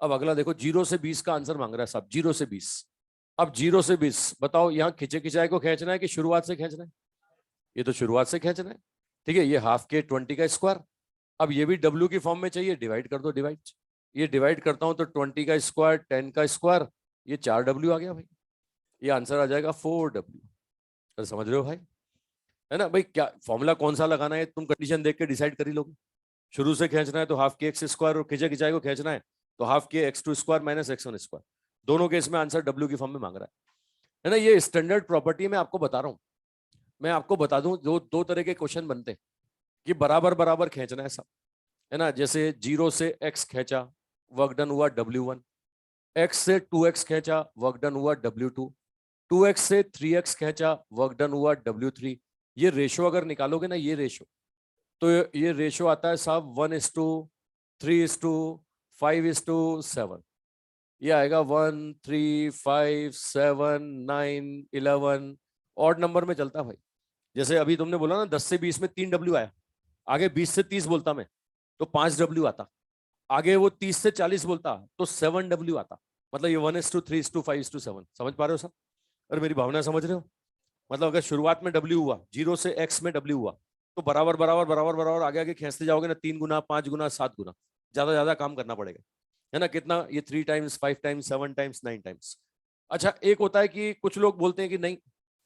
अब अगला देखो, 0 से 20 का आंसर मांग रहा है साहब, 0 से 20. अब 0 से 20 बताओ, यहाँ खिंचे खिंचाई को खींचना है कि शुरुआत से खींचना है? ये तो शुरुआत से खींचना है. ठीक है, ये हाफ के 20 का स्क्वायर. अब ये भी W की फॉर्म में चाहिए, डिवाइड कर दो, डिवाइड. ये डिवाइड करता हूं तो 20 का स्क्वायर 10 का स्क्वायर, ये 4W आ गया भाई. ये आंसर आ जाएगा 4W. तो समझ रहे हो भाई, है ना भाई? क्या फॉर्मूला कौन सा लगाना है तुम कंडीशन देख के डिसाइड कर ही लोगे. शुरू से खींचना है तो हाफ के एक्स स्क्वायर, और खिंचे खिंचाई को खींचना है तो हाफ के x2 square minus x1 square. दोनों केस में आंसर W की फॉर्म में मांग रहा है ना. ये स्टैंडर्ड प्रॉपर्टी मैं आपको बता रहा हूँ. मैं आपको बता दूं, दो तरह के क्वेश्चन बनते हैं कि बराबर बराबर खींचना है सब, है ना. जैसे 0 से x खींचा, वर्क डन हुआ W1. x से 2x खींचा, वर्क डन हुआ W2. 2x से 3x खींचा, वर्क डन हुआ W3. ये रेशो अगर निकालोगे ना, ये रेशो, तो ये रेशो आता है साहब 1:3:5:7. ये आएगा 1 3 5 7 9 11. ऑड नंबर में चलता भाई. जैसे अभी तुमने बोला ना 10 से 20 में 3W आया, आगे 20 से 30 बोलता मैं तो 5W आता, आगे वो 30 से 40 बोलता तो 7W आता. मतलब ये 1:3:5:7. समझ पा रहे हो सब? और मेरी भावना समझ रहे हो? मतलब अगर शुरुआत में W हुआ, 0 से x में W हुआ, तो बराबर बराबर बराबर बराबर आगे आगे खींचते जाओगे ना, 3 गुना 5 गुना 7 गुना ज्यादा काम करना पड़ेगा, है ना. कितना? ये 3 टाइम्स 5 टाइम्स 7 टाइम्स 9 टाइम्स. अच्छा, एक होता है कि कुछ लोग बोलते हैं कि नहीं,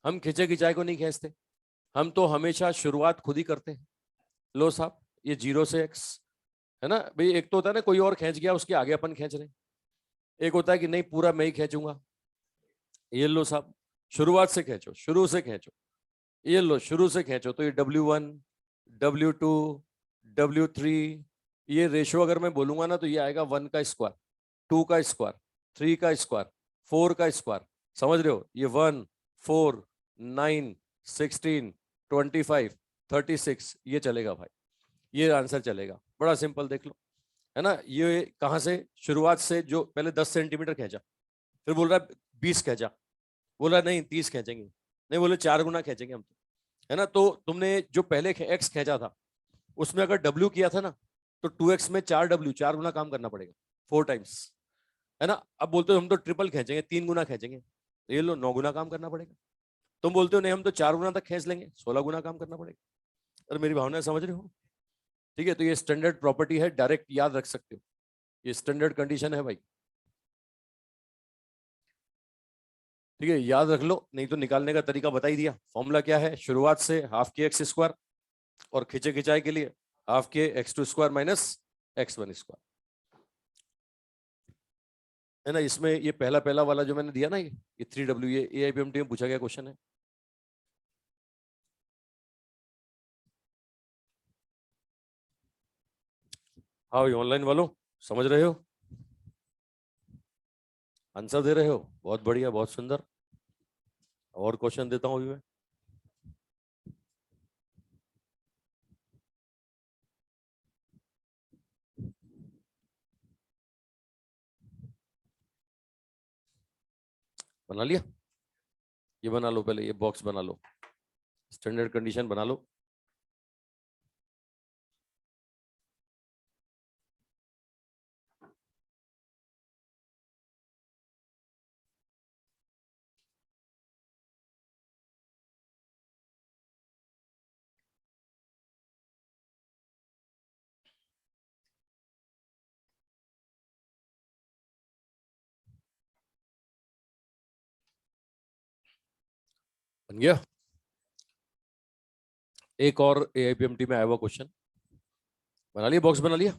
हम खिंचे खिंचाई को नहीं खींचते, हम तो हमेशा शुरुआत खुद ही करते हैं. लो साहब, ये 0 से x, है ना भाई. एक तो होता है ना कोई और खींच गया उसके आगे अपन खींच रहे हैं. एक होता है कि नहीं पूरा मैं ही खींचूंगा. ये लो साहब, शुरुआत से खींचो, शुरू से खींचो. ये लो, शुरू से खींचो तो ये W1 W2 W3. ये रेशो अगर मैं बोलूंगा ना तो ये आएगा 1 का स्क्वायर, 2 का स्क्वायर, 3 का स्क्वायर, 4 का स्क्वायर. समझ रहे हो? ये 1 4 9 16 25 36 ये चलेगा भाई. ये आंसर चलेगा. बड़ा सिंपल, देख लो, है ना. ये कहां से? शुरुआत से. जो पहले 10 सेंटीमीटर खींचा, फिर बोल रहा है 20 खींचा, बोला नहीं 30 खींचेंगे, नहीं बोले 4 गुना खींचेंगे हम तो, है ना. तो तुमने जो पहले x खींचा था उसमें अगर W किया था ना तो 2x में 4W, 4 गुना काम करना पड़ेगा, 4 टाइम्स, है ना. अब बोलते हो हम तो ट्रिपल खींचेंगे, 3 गुना खींचेंगे, ये लो 9 गुना काम करना पड़ेगा. तुम बोलते हो नहीं हम तो 4 गुना तक खींच लेंगे, 16 गुना काम करना पड़ेगा. और मेरी भावना समझ रहे हो? ठीक है, तो ये स्टैंडर्ड प्रॉपर्टी है, डायरेक्ट याद रख सकते हो, ये स्टैंडर्ड कंडीशन है भाई. ठीक है, याद रख लो, नहीं तो निकालने का तरीका बता ही दिया. फॉर्मूला क्या है? शुरुआत से हाफ के x स्क्वायर, और खिंचे खिंचाई के लिए हाफ के x2 square minus x1 square, है ना. इसमें ये पहला पहला वाला जो मैंने दिया ना, ये 3W, ये AIPMT में पूछा गया क्वेश्चन है. हाँ ये ऑनलाइन वालों, समझ रहे हो, आंसर दे रहे हो, बहुत बढ़िया, बहुत सुंदर। और क्वेश्चन देता हूँ अभी मैं। बना लिया? ये बना लो पहले, ये बॉक्स बना लो, स्टैंडर्ड कंडीशन बना लो। बन गया? एक और एआईपीएमटी में आया हुआ क्वेश्चन, बना लिया? बॉक्स बना लिया?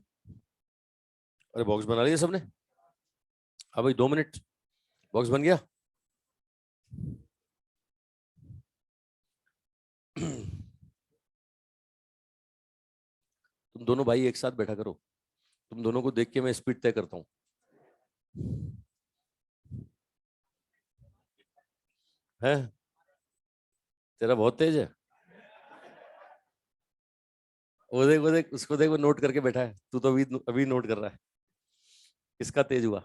अरे बॉक्स बना लिया सबने? हाँ भाई 2 मिनट, बॉक्स बन गया? तुम दोनों भाई एक साथ बैठा करो, तुम दोनों को देख के मैं स्पीड तय करता हूँ। है? तेरा बहुत तेज है। वो देख उसको देख, वो नोट करके बैठा है, तू तो अभी अभी नोट कर रहा है। किसका तेज हुआ?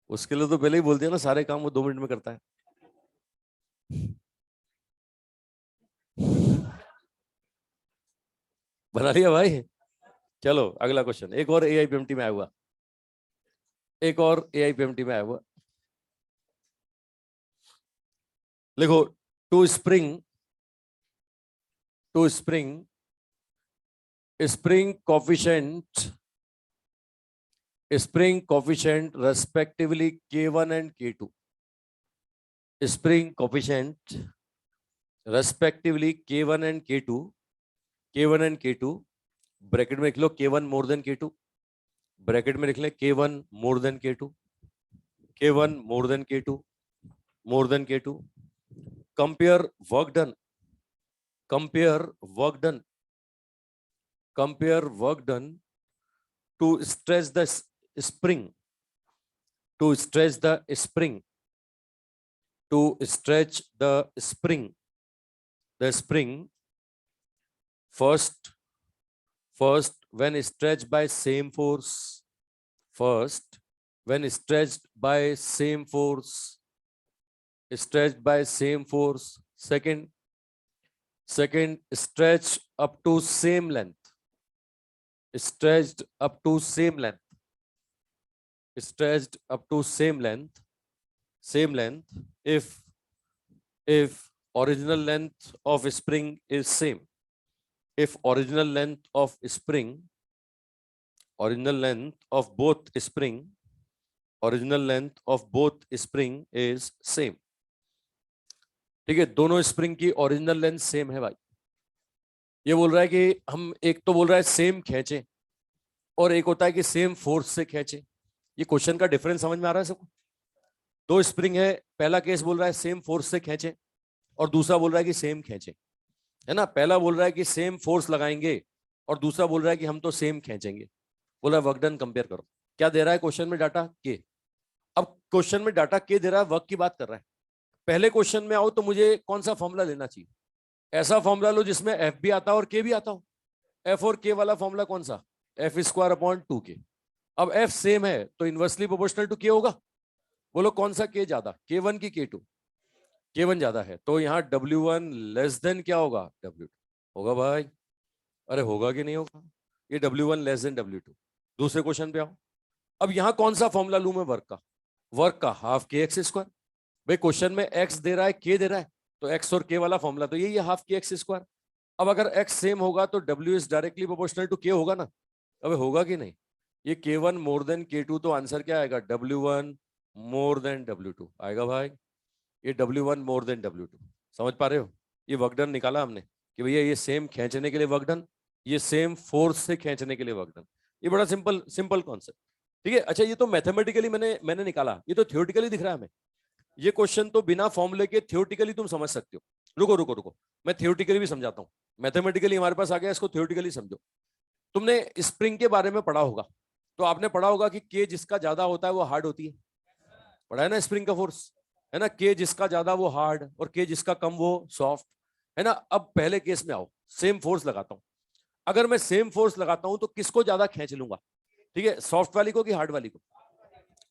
उसके लिए तो पहले ही बोल दिया ना, सारे काम वो 2 मिनट में करता है। बना लिया भाई? चलो अगला क्वेश्चन, एक और एआईपीएमटी में आया हुआ, एक और एआईपीएमटी में आया हुआ। देखो, two spring, two spring, spring coefficient, spring coefficient respectively k1 and k2, spring coefficient respectively k1 and k2, k1 and k2, bracket में लिख लो k1 more than k2, bracket में लिख ले k1 more than k2, k1 more than k2, more than k2, compare work done, compare work done, compare work done to stretch the spring, to stretch the spring, to stretch the spring first, first when stretched by same force, first when stretched by same force, stretched by same force, second, second stretch up to same length, stretched up to same length, stretched up to same length, same length, if original length of spring is same, if original length of spring, original length of both spring, original length of both spring is same। ठीक है, दोनों spring की original length same है भाई। ये बोल रहा है कि हम, एक तो बोल रहा है सेम खींचे, और एक होता है कि सेम फोर्स से खींचे। ये क्वेश्चन का डिफरेंस समझ में आ रहा है सबको? दो स्प्रिंग है, पहला केस बोल रहा है सेम फोर्स से खींचे, और दूसरा बोल रहा है कि सेम खींचे, है ना। पहला बोल रहा है कि सेम फोर्स लगाएंगे, और दूसरा बोल रहा है कि हम तो सेम खींचेंगे। बोला वर्क डन कंपेयर करो। क्या दे रहा है क्वेश्चन में? डाटा के। अब क्वेश्चन में डाटा के दे रहा है, वर्क की बात कर रहा है। पहले क्वेश्चन में आओ तो मुझे कौन सा फॉर्मूला लेना चाहिए? ऐसा फॉर्मूला लो जिसमें एफ भी आता हो और के भी आता हो। एफ और के वाला फॉर्मूला कौन सा? F square upon 2k। अब एफ सेम है तो इनवर्सली प्रोपोर्शनल टू के होगा। बोलो कौन सा के ज्यादा, k1 की k2? k1 ज्यादा है, तो यहाँ W1 लेस देन क्या होगा? W2 होगा भाई। अरे होगा कि नहीं होगा? ये W1 लेस देन W2। दूसरे क्वेश्चन पे आओ। अब यहाँ कौन सा फॉर्मूला लू मैं वर्क का? वर्क का हाफ के एक्स स्क्वायर। भाई क्वेश्चन में एक्स दे रहा है, के दे रहा है, तो एक्स और के वाला फॉर्मूला तो यही है, हाफ के एक्स स्क्वायर। अब अगर एक्स सेम होगा तो W is directly proportional to K होगा ना। अब होगा कि नहीं? ये k1 मोर देन k2, तो आंसर क्या आएगा? W1 मोर देन W2 आएगा भाई। ये W1 मोर देन W2, समझ पा रहे हो? ये वर्क डन निकाला हमने कि भैया ये सेम खींचने के लिए वर्क डन, ये सेम फोर्स से खींचने के लिए वर्क डन। ये बड़ा सिंपल सिंपल कॉन्सेप्ट। ठीक है, अच्छा ये तो मैथमेटिकली मैंने मैंने निकाला, ये तो थ्योरेटिकली दिख रहा है हमें। ये क्वेश्चन तो बिना फॉर्मूले के थ्योरेटिकली तुम समझ सकते हो। रुको रुको रुको, मैं थ्योरेटिकली भी समझाता हूँ। मैथमेटिकली हमारे पास आ गया, इसको थ्योरेटिकली समझो। तुमने स्प्रिंग के बारे में पढ़ा होगा, तो आपने पढ़ा होगा कि के जिसका ज्यादा होता है वो हार्ड होती है, पढ़ा है ना स्प्रिंग का फोर्स, है ना, के जिसका ज्यादा वो हार्ड और के जिसका कम वो सॉफ्ट, है ना। अब पहले केस में आओ, सेम फोर्स लगाता हूं, अगर मैं सेम फोर्स लगाता हूं तो किसको ज्यादा खींच लूंगा, ठीक है, सॉफ्ट वाली को कि हार्ड वाली को,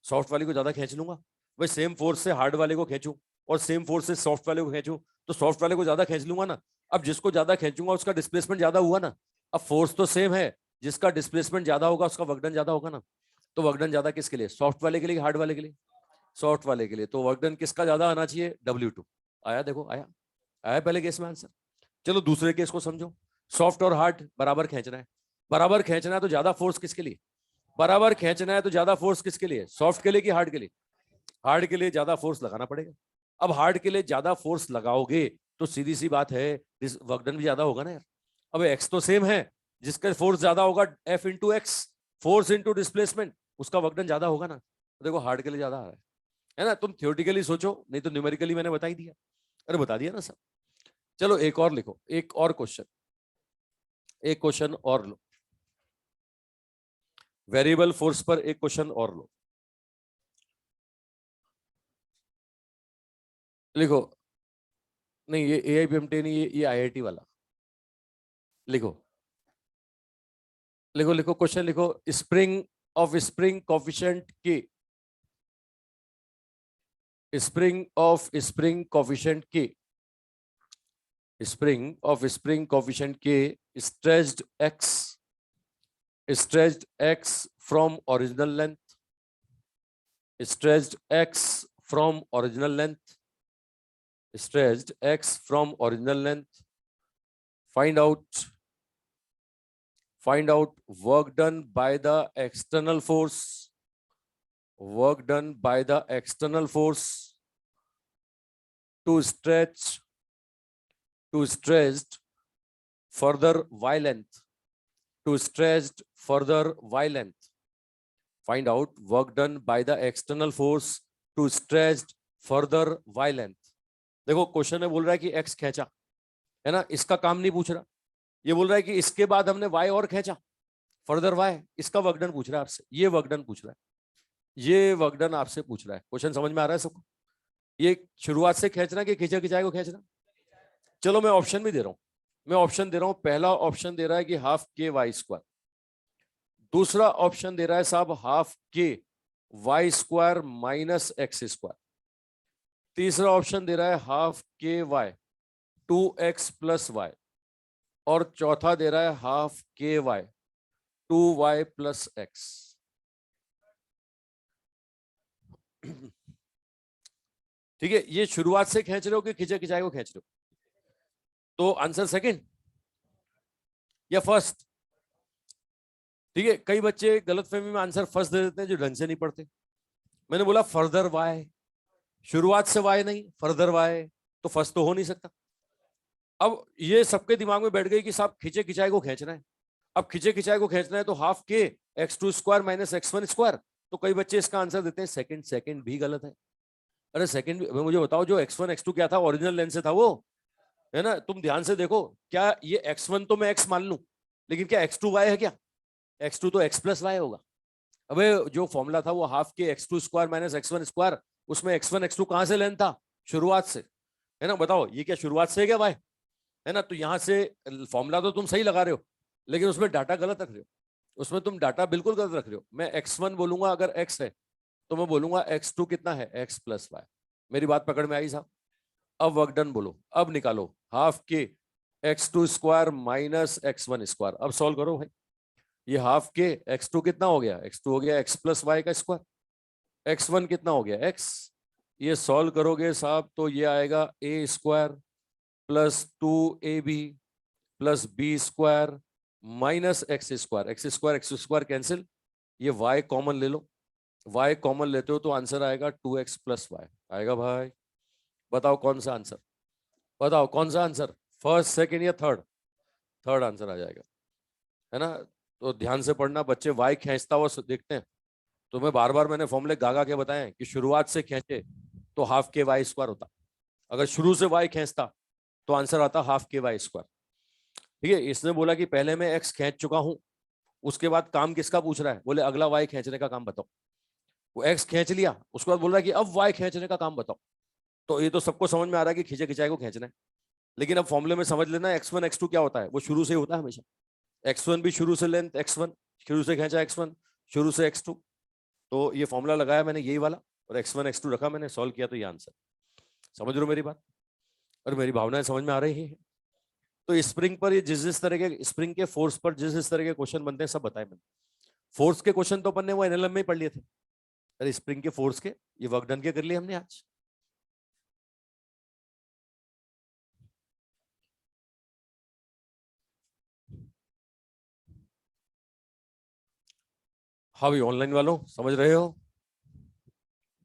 सॉफ्ट वाली को ज्यादा खींच लूंगा। भाई सेम फोर्स से हार्ड वाले को खींचूं और सेम फोर्स से सॉफ्ट वाले को खींचूं तो सॉफ्ट वाले को ज्यादा खींच लूंगा ना। अब जिसको ज्यादा खींचूंगा उसका डिस्प्लेसमेंट ज्यादा हुआ ना। अब फोर्स तो सेम है, जिसका डिस्प्लेसमेंट ज्यादा होगा उसका वर्क डन ज्यादा होगा ना। तो वर्क डन ज्यादा किसके लिए, सॉफ्ट वाले के लिए, हार्ड वाले के लिए, सॉफ्ट वाले के लिए। तो वर्क डन किसका ज्यादा आना चाहिए, W2। आया, देखो आया, आया पहले केस में आंसर। चलो दूसरे केस को समझो, सॉफ्ट और हार्ड बराबर खींचना है, बराबर खींचना है तो ज्यादा फोर्स किसके लिए, बराबर खींचना है तो ज्यादा फोर्स किसके लिए, सॉफ्ट के लिए कि हार्ड के लिए, हार्ड के लिए ज्यादा फोर्स लगाना पड़ेगा। अब हार्ड के लिए ज्यादा फोर्स लगाओगे तो सीधी सी बात है वर्क डन भी ज्यादा होगा ना यार। अब एक्स तो सेम है, जिसका फोर्स ज्यादा होगा F into x, force into displacement, उसका वर्क डन ज्यादा होगा ना। तो देखो हार्ड के लिए ज्यादा आ रहा है ना। तुम थियोरेटिकली सोचो, नहीं तो न्यूमेरिकली मैंने बता ही दिया, अरे बता दिया ना सब। चलो एक और लिखो, एक और क्वेश्चन, एक क्वेश्चन और लो, वेरिएबल फोर्स पर एक क्वेश्चन और लो, लिखो। नहीं ये AIPMT नहीं, ये IIT वाला। लिखो, लिखो, लिखो क्वेश्चन लिखो। स्प्रिंग ऑफ स्प्रिंग कोफिशिएंट के, स्प्रिंग ऑफ स्प्रिंग कोफिशिएंट के, स्प्रिंग ऑफ स्प्रिंग कोफिशिएंट के, stretched x, stretched x from original length, stretched x from original length, stretched x from original length. Find out work done by the external force, work done by the external force to stretched further y length, to stretched further y length. Find out work done by the external force to stretched further y length. देखो question में बोल रहा है कि x खींचा, है ना, इसका काम नहीं पूछ रहा, ये बोल रहा है कि इसके बाद हमने y और खींचा, फर्दर y, इसका वर्क डन पूछ रहा है आपसे, ये वर्क डन पूछ रहा है, ये वर्क डन आपसे पूछ रहा है। क्वेश्चन समझ में आ रहा है सबको, ये शुरुआत से खींचना कि खींचा खिंचाए को खींचना। चलो मैं ऑप्शन भी दे रहा हूं, मैं ऑप्शन दे रहा हूं। पहला ऑप्शन दे रहा है कि हाफ के वाई स्क्वायर, दूसरा ऑप्शन दे रहा है साहब half K Y square minus X square, तीसरा ऑप्शन दे रहा है half K Y 2x plus Y, और चौथा दे रहा है half K Y 2y plus x. ठीक है, ये शुरुआत से खींच रहे हो कि खिंचे खिंचाए को खींच रहे हो, तो आंसर सेकंड या फर्स्ट। ठीक है, कई बच्चे गलतफहमी में आंसर फर्स्ट दे देते हैं जो ढंग से नहीं पढ़ते। मैंने बोला फर्दर वाई, शुरुआत से वाई नहीं, फर्दर वाई, तो फर्स्ट तो हो नहीं सकता। अब ये सबके दिमाग में बैठ गई कि साहब खिंचे खिंचाए को खींचना है, अब खिंचे खिंचाए को खींचना है तो हाफ के x2 square minus x1 square, तो कई बच्चे इसका आंसर देते हैं सेकंड, सेकंड भी गलत है। अरे सेकंड, मुझे बताओ जो x1 x2 क्या था, ओरिजिनल लेंथ से था वो, है ना। तुम ध्यान से देखो, क्या ये x1 तो मैं x मान लूं, लेकिन क्या x2 y है क्या, x2 तो x प्लस वाई होगा। अबे जो फॉर्मूला था वो हाफ के x2 square minus x1 square, उसमें x1 x2 कहां से लेंथ था, शुरुआत से, है ना। बताओ ये क्या शुरुआत से है क्या y, है ना। तो यहां से फॉर्मूला तो तुम सही लगा रहे हो, लेकिन उसमें डाटा गलत रख रहे हो, उसमें तुम डाटा बिल्कुल गलत रख रहे हो। मैं x1 बोलूंगा अगर x है, तो मैं बोलूंगा x2 कितना है, x प्लस वाई। मेरी बात पकड़ में आई साहब। अब वर्क डन बोलो, अब निकालो हाफ के x2 square minus x1 square, अब सॉल्व करो भाई। ये हाफ के x2 कितना हो गया, x2 हो गया x प्लस वाई का स्क्वायर, x1 कितना हो गया x, ये सॉल्व करोगे साहब तो ये आएगा a square plus 2ab plus B square minus X square X square cancel, ये y कॉमन ले लो, y कॉमन लेते हो तो आंसर आएगा 2x प्लस वाई आएगा भाई। बताओ कौन सा आंसर, बताओ कौन सा आंसर, फर्स्ट सेकंड या थर्ड, थर्ड आंसर आ जाएगा, है ना। तो ध्यान से पढ़ना बच्चे, y खींचता हुआ देखते हैं तो मैं बार बार मैंने फॉर्मूले गागा के बताए कि शुरुआत से खींचे तो हाफ के वाई स्क्वायर होता, अगर शुरू से y खींचता तो आंसर आता हाफ के वाई स्क्वायर। ठीक है, इसने बोला कि पहले मैं x खींच चुका हूं उसके बाद काम किसका पूछ रहा है, बोले अगला वाई खींचने का काम बताओ। वो एक्स खींच लिया, उसके बाद बोल रहा है कि अब वाई खींचने का काम बताओ। तो ये तो सबको समझ में आ रहा है कि खींचे खिंचाई को खींचना है। लेकिन अब फॉर्मूले में समझ लेना x1 x2 क्या होता है, वो शुरू से ही होता है हमेशा। x1 भी शुरू से लेंथ x1, शुरू से खींचा x1, शुरू से x2। तो ये फॉर्मूला लगाया मैंने यही वाला, और x1 x2 रखा मैंने, सॉल्व किया तो ये आंसर। समझ रहे हो मेरी बात, और मेरी भावनाएं समझ में आ रही है। तो स्प्रिंग पर ये जिस तरह के, स्प्रिंग के फोर्स पर जिस तरह के क्वेश्चन बनते हैं सब बताए मैंने। फोर्स के क्वेश्चन तो अपन ने वो एनएलएम में ही पढ़ लिए थे। अरे स्प्रिंग के फोर्स के ये वर्क डन के कर लिए हमने आज। हाँ भाई, ऑनलाइन वालों समझ रहे हो,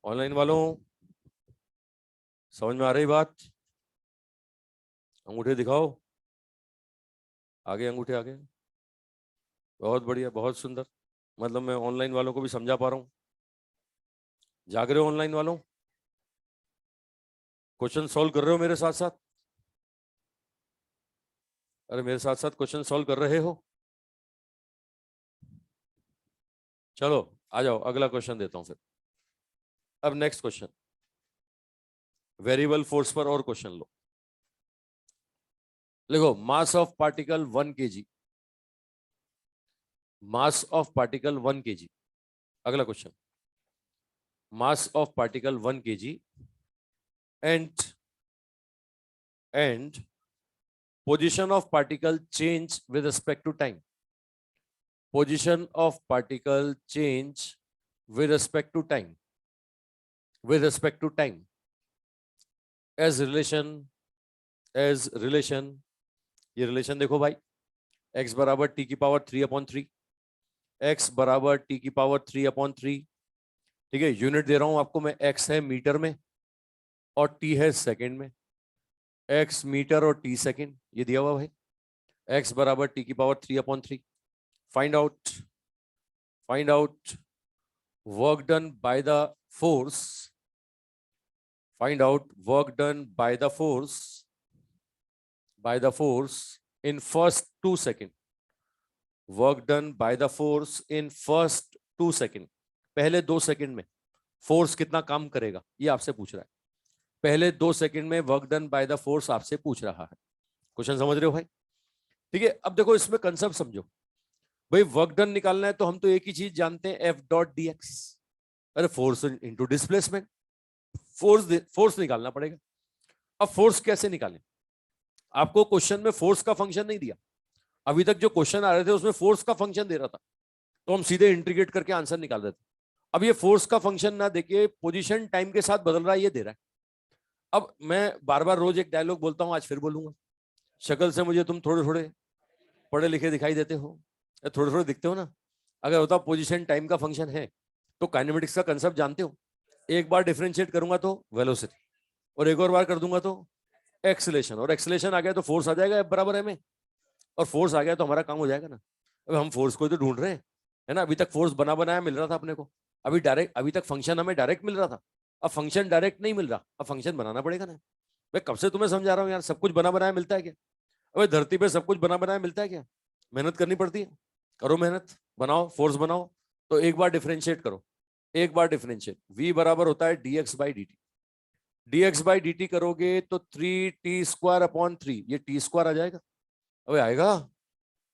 ऑनलाइन वालों समझ में आ रही बात? अंगूठे दिखाओ, आगे अंगूठे आगे। बहुत बढ़िया, बहुत सुंदर। मतलब मैं ऑनलाइन वालों को भी समझा पा रहा हूँ। जाग रहे हो ऑनलाइन वालों? क्वेश्चन सॉल्व कर रहे हो मेरे साथ साथ? अरे मेरे साथ साथ क्वेश्चन सॉल्व कर रहे हो? चलो आ जाओ, अगला क्वेश्चन देता हूं फिर। अब नेक्स्ट क्वेश्चन, वेरिएबल फोर्स पर और क्वेश्चन लो। देखो, mass of particle 1 kg, mass of particle 1 kg। अगला question, mass of particle 1 kg and position of particle change with respect to time. Position of particle change with respect to time. With respect to time. As relation, ये relation देखो भाई, x बराबर t की power 3/3, x बराबर t की power 3/3। ठीक है, unit दे रहा हूं आपको मैं, x है मीटर में और t है सेकंड में। x मीटर और t सेकंड, ये दिया हुआ भाई। x बराबर t की power 3/3। Find out work done by the force, find out work done by the force in first 2 seconds, work done by the force in first 2 seconds। पहले 2 second में force कितना काम करेगा ये आपसे पूछ रहा है। पहले 2 सेकंड में work done by the force आपसे पूछ रहा है। क्वेश्चन समझ रहे हो भाई? ठीक है, अब देखो इसमें कंसेप्ट समझो भाई। वर्क डन निकालना है तो हम तो एक ही चीज जानते हैं, एफ डॉट डी एक्स। अरे फोर्स इंटू डिस्प्लेसमेंट, फोर्स निकालना पड़ेगा। अब फोर्स कैसे निकालें? आपको क्वेश्चन में फोर्स का फंक्शन नहीं दिया। अभी तक जो क्वेश्चन आ रहे थे उसमें फोर्स का फंक्शन दे रहा था, तो हम सीधे इंटीग्रेट करके आंसर निकाल देते। अब ये फोर्स का फंक्शन ना देके पोजीशन टाइम के साथ बदल रहा है, ये दे रहा है। अब मैं बार बार रोज एक डायलॉग बोलता हूं, आज फिर बोलूंगा। शक्ल से मुझे तुम थोड़े थोड़े पढ़े लिखे दिखाई देते हो, या थोड़े थोड़े दिखते हो ना। अगर होता पोजीशन टाइम का फंक्शन है तो काइनेमेटिक्स का कंसेप्ट जानते हो। एक बार डिफरेंशिएट करूंगा तो वेलोसिटी, और एक और बार कर दूंगा तो एक्सेलेरेशन, और एक्सेलेरेशन आ गया तो फोर्स आ जाएगा F बराबर m। और फोर्स आ गया तो हमारा काम हो जाएगा ना। अब हम फोर्स को तो ढूंढ रहे हैं, है ना। अभी तक फोर्स बना बनाया मिल रहा था अपने को, अभी तक फंक्शन हमें डायरेक्ट मिल रहा था। अब फंक्शन डायरेक्ट नहीं मिल रहा, अब फंक्शन बनाना पड़ेगा ना। मैं कब से तुम्हें समझा रहा हूँ यार, सब कुछ बना बनाया मिलता है क्या? अबे धरती पे सब कुछ बना बनाया मिलता है क्या? मेहनत करनी पड़ती है, करो मेहनत, बनाओ फोर्स बनाओ। तो एक बार डिफरेंशिएट करो, एक बार डिफरेंशिएट, v बराबर होता है dx by dt। dx by dt करोगे तो 3t² अपॉन 3, ये t² आ जाएगा। अबे आएगा।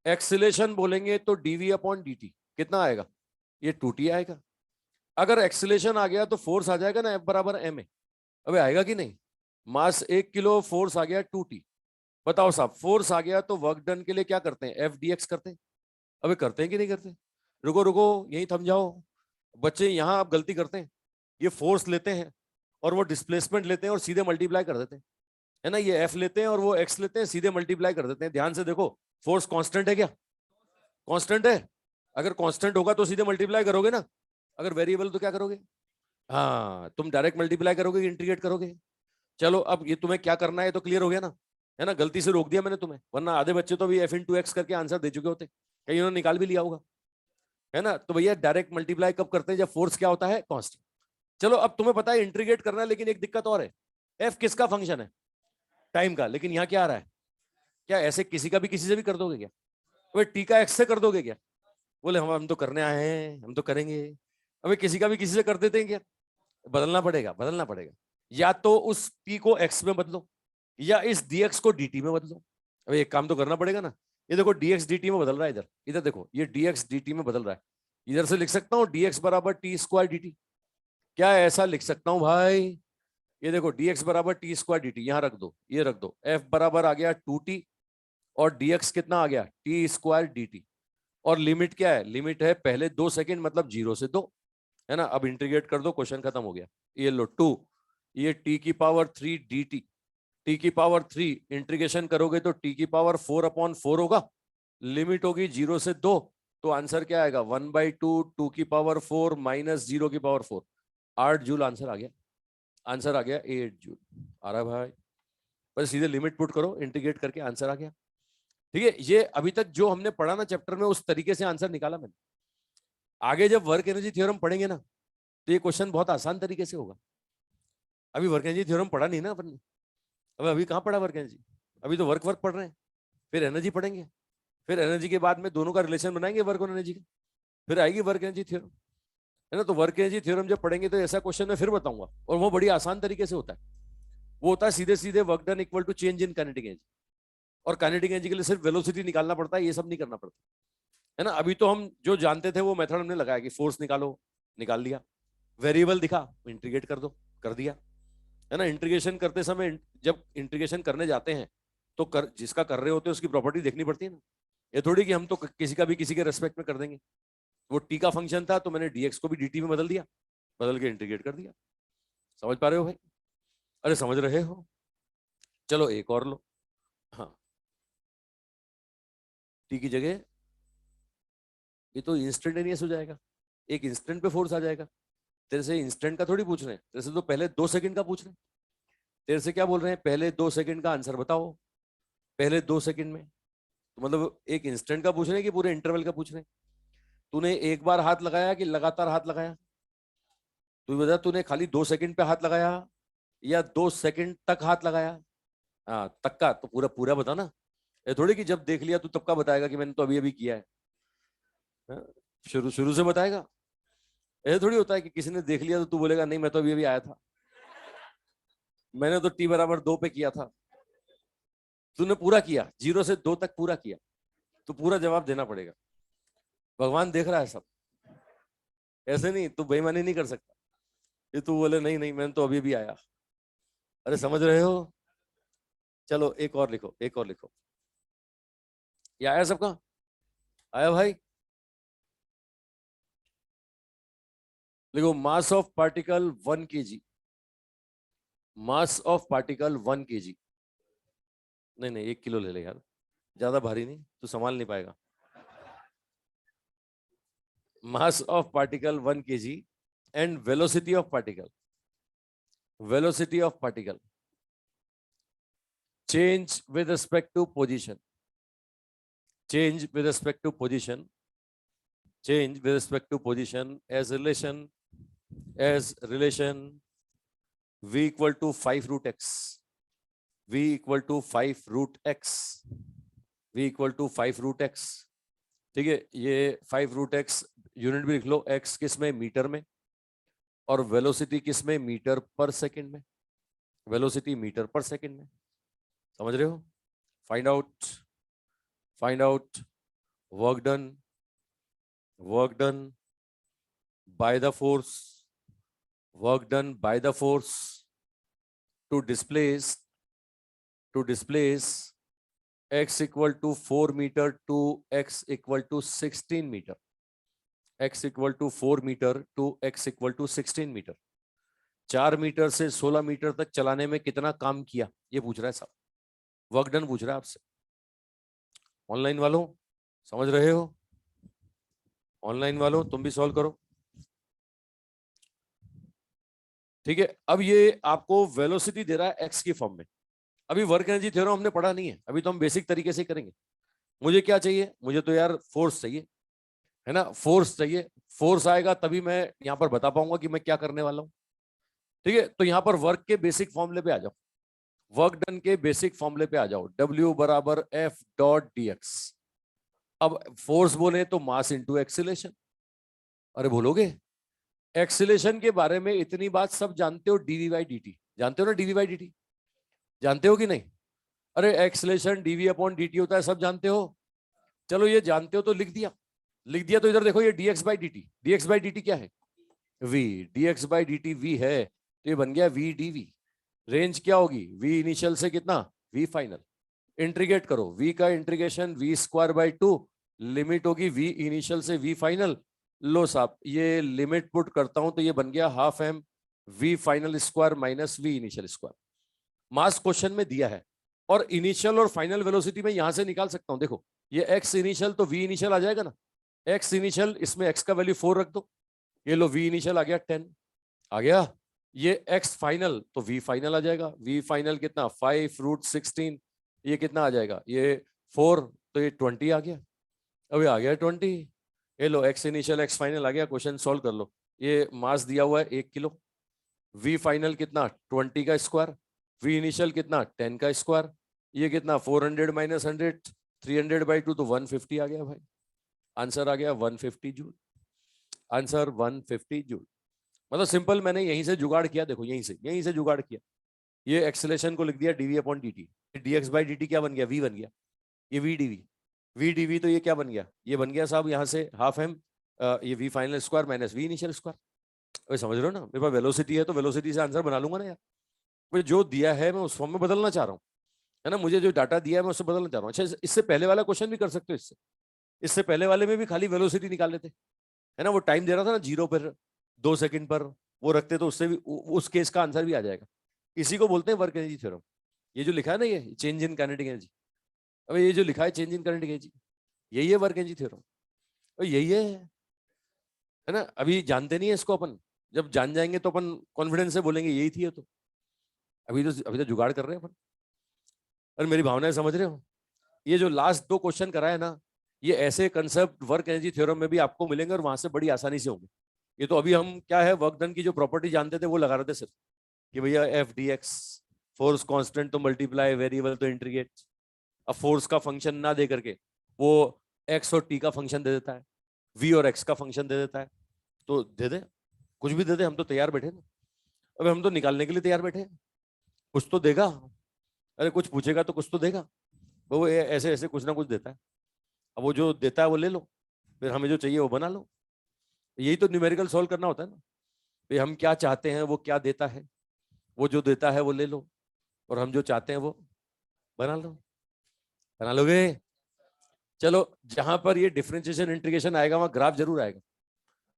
एक्सीलेशन बोलेंगे तो dv अपॉन dt कितना आएगा? ये 2t आएगा। अगर एक्सीलेशन आ गया तो फोर्स आ जाएगा ना F बराबर m है। अबे आएगा कि नहीं? मास 1 किलो, फोर्स आ गया 2t। बताओ साहब, फोर्स आ गया तो वर्क डन के लिए क्या करते हैं? एफ डी एक्स करते हैं। अबे करते हैं कि नहीं करते? रुको रुको, यही थम जाओ बच्चे, यहां आप गलती करते हैं। ये फोर्स लेते हैं और वो डिस्प्लेसमेंट लेते हैं और सीधे मल्टीप्लाई कर देते हैं, है ना। ये एफ लेते हैं और वो एक्स लेते हैं, सीधे मल्टीप्लाई कर देते हैं। ध्यान से देखो, फोर्स कांस्टेंट है क्या? कांस्टेंट है। अगर कांस्टेंट होगा तो सीधे मल्टीप्लाई करोगे ना, अगर वेरिएबल तो क्या करोगे? हाँ, तुम डायरेक्ट मल्टीप्लाई करोगे, इंटीग्रेट करोगे। चलो अब ये तुम्हें क्या करना है तो क्लियर हो गया ना, है ना। गलती से रोक दिया मैंने तुम्हें, वरना आधे बच्चे तो भी f/x करके आंसर दे चुके होते, कहीं उन्होंने निकाल भी लिया होगा, है ना। तो भैया डायरेक्ट मल्टीप्लाई कब करते हैं? जब फोर्स क्या होता है? कांस्टेंट। चलो अब तुम्हें पता है इंटीग्रेट करना है, लेकिन एक दिक्कत और है। एफ किसका फंक्शन है? टाइम का। लेकिन यहाँ क्या आ रहा है? क्या ऐसे किसी का भी किसी से भी कर दोगे क्या? तो टी का एक्स से कर दोगे क्या? बोले हम तो करने आए हैं, हम तो करेंगे। अबे किसी का भी किसी से कर देते हैं क्या? बदलना पड़ेगा, बदलना पड़ेगा। या तो उस p को x में बदलो, या इस dx को dt में बदलो। अबे एक काम तो करना पड़ेगा ना। ये देखो dx dt में बदल रहा है, इधर इधर देखो, ये dx dt में बदल रहा है। इधर से लिख सकता हूँ dx बराबर टी स्क्वायर dt। क्या ऐसा लिख सकता हूँ भाई? ये देखो dx बराबर टी स्क्वायर dt, यहाँ रख दो, ये रख दो, f बराबर आ गया 2t, और dx कितना आ गया टी स्क्वायर dt। और लिमिट क्या है? लिमिट है पहले 2 सेकंड, मतलब 0 से 2, है ना। अब इंटीग्रेट कर दो, क्वेश्चन खत्म हो गया। ये लो 2, ये टी की पावर 3 dt, टी की पावर 3 इंटीग्रेशन करोगे तो टी की पावर 4/4 होगा। लिमिट होगी 0 से 2, तो आंसर क्या आएगा? 1/2 2 की पावर 4 माइनस 0 की पावर 4। 8 जूल आंसर आ गया। आंसर आ गया 8 जूल। आ रहा भाई? बस सीधे लिमिट पुट करो, इंटीग्रेट करके आंसर आ गया। ठीक है, ये अभी तक जो हमने पढ़ा ना चैप्टर में, उस तरीके से आंसर निकाला मैंने। आगे जब वर्क एनर्जी थ्योरम पढ़ेंगे ना, तो ये क्वेश्चन बहुत आसान तरीके से होगा। अभी वर्क एनर्जी थ्योरम पढ़ा नहीं ना अपन ने। अब अभी कहाँ पढ़ा वर्क एनर्जी? अभी तो वर्क वर्क पढ़ रहे हैं, फिर एनर्जी पढ़ेंगे, फिर एनर्जी के बाद में दोनों का रिलेशन बनाएंगे वर्क और एनर्जी का, फिर आएगी वर्क एनर्जी थ्योरम, है ना। तो वर्क एनर्जी थ्योरम जब पढ़ेंगे तो ऐसा क्वेश्चन मैं फिर बताऊंगा, और वो बड़ी आसान तरीके से होता है। वो होता है सीधे सीधे work done equal to change in kinetic energy, और काइनेटिक एनर्जी के लिए सिर्फ वेलोसिटी निकालना पड़ता है, ये सब नहीं करना पड़ता, है ना। अभी तो हम जो जानते थे वो मेथड हमने लगाया कि फोर्स निकालो, निकाल लिया। वेरिएबल दिखा, इंटीग्रेट कर दो, कर दिया, है ना। इंटीग्रेशन करते समय, जब इंटीग्रेशन करने जाते हैं तो जिसका कर रहे होते हैं उसकी प्रॉपर्टी देखनी पड़ती है ना। ये थोड़ी कि हम तो किसी का भी किसी के रेस्पेक्ट में कर देंगे। वो टी का फंक्शन था तो मैंने डीएक्स को भी डीटी में बदल दिया, बदल के इंटीग्रेट कर दिया। समझ पा रहे हो भाई? अरे समझ रहे हो? चलो एक और लो। हाँ, टी की जगह ये तो इंस्टेंटेनियस हो जाएगा, एक इंस्टेंट पे फोर्स आ जाएगा। तेरे से इंस्टेंट का थोड़ी पूछ रहे हैं, तेरे से तो पहले 2 सेकंड का पूछ रहे हैं। तेरे से क्या बोल रहे हैं? पहले 2 सेकंड का आंसर बताओ, पहले 2 सेकंड में। तो मतलब एक इंस्टेंट का पूछ रहे हैं कि पूरे इंटरवल का पूछ रहे हैं? तूने एक बार हाथ लगाया कि लगातार हाथ लगाया? तू बता, तूने खाली 2 सेकंड पे हाथ लगाया या 2 सेकंड तक हाथ लगाया? हाँ, तक का तो पूरा पूरा बता ना। ये थोड़ी कि जब देख लिया तू तब का बताएगा कि मैंने तो अभी अभी किया है। हाँ, शुरू शुरू से बताएगा। ऐसे थोड़ी होता है कि किसी ने देख लिया तो तू बोलेगा नहीं मैं तो अभी अभी आया था, मैंने तो टी बराबर 2 पे किया था। तूने पूरा किया, 0 से 2 तक पूरा किया, तो पूरा जवाब देना पड़ेगा। भगवान देख रहा है सब। ऐसे नहीं, तू बेईमानी नहीं कर सकता ये तू बोले नहीं नहीं मैंने तो अभी भी आया। अरे समझ रहे हो? चलो एक और लिखो, एक और लिखो। ये आया सबका? आया भाई? लिखो, mass of particle 1 kg। Mass of particle 1 kg। नहीं नहीं 1 किलो ले ले यार, ज्यादा भारी नहीं, तू संभाल नहीं पाएगा। Mass of particle 1 kg and velocity of particle, velocity of particle change with respect to position, change with respect to position, change with respect to position as relation v equal to 5 root x, v equal to 5 root x, v equal to 5 root x। ठीक है, ये 5 root x unit भी लिख लो, x किस में? Metre में, और velocity किस में? मीटर पर सेकंड में, वेलोसिटी मीटर पर सेकंड में। समझ रहे हो? Find out, find out work done, work done by the force, work done by the force to displace x equal to 4 meter to x equal to 16 meter, x equal to 4 meter to x equal to 16 meter। 4 metre से 16 metre तक चलाने में कितना काम किया, ये पूछ रहा है साहब। वर्क डन पूछ रहा है आपसे। ऑनलाइन वालों समझ रहे हो? ऑनलाइन वालों तुम भी सॉल्व करो। ठीक है, अब ये आपको वेलोसिटी दे रहा है एक्स की फॉर्म में। अभी वर्क एनर्जी थ्योरम हमने पढ़ा नहीं है, अभी तो हम बेसिक तरीके से करेंगे। मुझे क्या चाहिए? मुझे तो यार फोर्स चाहिए, है ना। फोर्स चाहिए, फोर्स आएगा तभी मैं यहाँ पर बता पाऊंगा कि मैं क्या करने वाला हूँ। ठीक है, तो यहाँ पर वर्क के बेसिक फॉर्मूले पे आ जाओ, वर्क डन के बेसिक फॉर्मूले पे आ जाओ। W बराबर F डॉट डी एक्स, अब फोर्स बोले तो मास इंटू एक्सीलरेशन। अरे बोलोगे एक्सीलरेशन के बारे में इतनी बात सब जानते हो, डीवी बाई डी, जानते हो ना डीवी बाई डी, जानते हो कि नहीं? अरे एक्सीलरेशन डीवी अपॉन डी होता है, सब जानते हो। चलो ये जानते हो तो लिख दिया, लिख दिया तो इधर देखो ये dx by dt, dx by dt क्या है? v, dx by dt v है, तो ये बन गया v dv। रेंज क्या होगी? v इनिशियल से कितना? v final. इंटीग्रेट करो, v का integration v square by 2, limit होगी v इनिशियल से v फाइनल। लो साहब ये लिमिट पुट करता हूं तो ये बन गया half m v final square minus v initial square. Mass question में दिया है और इनिशियल और फाइनल वेलोसिटी में यहां से निकाल सकता हूं। देखो ये x इनिशियल तो v इनिशियल आ जाएगा ना, x इनिशियल, इसमें x का वैल्यू 4 रख दो, ये लो v इनिशियल आ गया 10 आ गया। ये x फाइनल तो v फाइनल आ जाएगा, v फाइनल कितना 5√16, ये कितना आ जाएगा? ये 4 तो ये 20 आ गया। अब ये आ गया 20, ये लो x इनिशियल x फाइनल आ गया। क्वेश्चन सॉल्व कर लो। ये मास दिया हुआ है 1 किलो, v फाइनल कितना 20 का स्क्वायर, v इनिशियल कितना 10 का स्क्वायर, ये कितना 400 माइनस 100, 300 बाई 2 तो 150 आ गया भाई। आंसर आ गया 150 जूल, आंसर 150 जूल। मतलब सिंपल, मैंने यहीं से जुगाड़ किया, देखो यहीं से जुगाड़ किया। ये एक्सेलेरेशन को लिख दिया dv upon dt, dx by dt क्या बन गया? v बन गया, ये v dv, v dv तो ये क्या बन गया? ये बन गया साहब यहाँ से हाफ m ये v final square minus v initial square. समझ रहे हो ना? मेरे पास वेलोसिटी है तो वेलोसिटी से आंसर बना लूंगा ना यार। मुझे जो दिया है मैं उस फॉर्म में बदलना चाह रहा हूँ, है ना? मुझे जो डाटा दिया है मैं उससे बदलना चाह रहा हूँ। अच्छा इससे पहले वाला क्वेश्चन भी कर सकते हो, इससे पहले वाले में भी खाली वेलोसिटी निकाल लेते, है ना? वो टाइम दे रहा था ना 0 पर 2 सेकंड पर, वो रखते तो उससे भी उस केस का आंसर भी आ जाएगा। इसी को बोलते हैं वर्क एनर्जी थ्योरम। ये जो लिखा है ना ये चेंज इन काइनेटिक एनर्जी, अब ये जो लिखा है चेंज इन काइनेटिक एनर्जी, यही है वर्क एनर्जी थ्योरम, और यही है ना? अभी जानते नहीं है इसको अपन, जब जान जाएंगे तो अपन कॉन्फिडेंस से बोलेंगे यही थी। तो अभी तो जुगाड़ कर रहे हैं अपन। और मेरी भावनाएं समझ रहे हो? ये जो लास्ट 2 क्वेश्चन कराए ना, ये ऐसे कंसेप्ट वर्क एनर्जी थ्योरम में भी आपको मिलेंगे और वहां से बड़ी आसानी से होंगे। ये तो अभी हम क्या है, वर्क डन की जो प्रॉपर्टी जानते थे वो लगा रहे थे सिर्फ, कि भैया F D x, force constant तो मल्टीप्लाई, वेरिएबल तो इंटीग्रेट। अब फोर्स का फंक्शन ना दे करके वो एक्स और टी का फंक्शन दे देता है, वी और एक्स का फंक्शन दे देता है, तो दे दे, कुछ भी दे दे, हम तो तैयार बैठे ना। अब हम तो निकालने के लिए तैयार बैठे, कुछ तो देगा। अरे कुछ पूछेगा तो कुछ तो देगा, वो ऐसे ऐसे कुछ ना कुछ देता है। अब वो जो देता है वो ले लो, फिर हमें जो चाहिए वो बना लो। यही तो न्यूमेरिकल सॉल्व करना होता है ना, भाई हम क्या चाहते हैं वो क्या देता है, वो जो देता है वो ले लो, और हम जो चाहते हैं वो बना लो। बना लोगे? चलो जहां पर ये डिफरेंशिएशन इंटीग्रेशन आएगा वहां ग्राफ जरूर आएगा,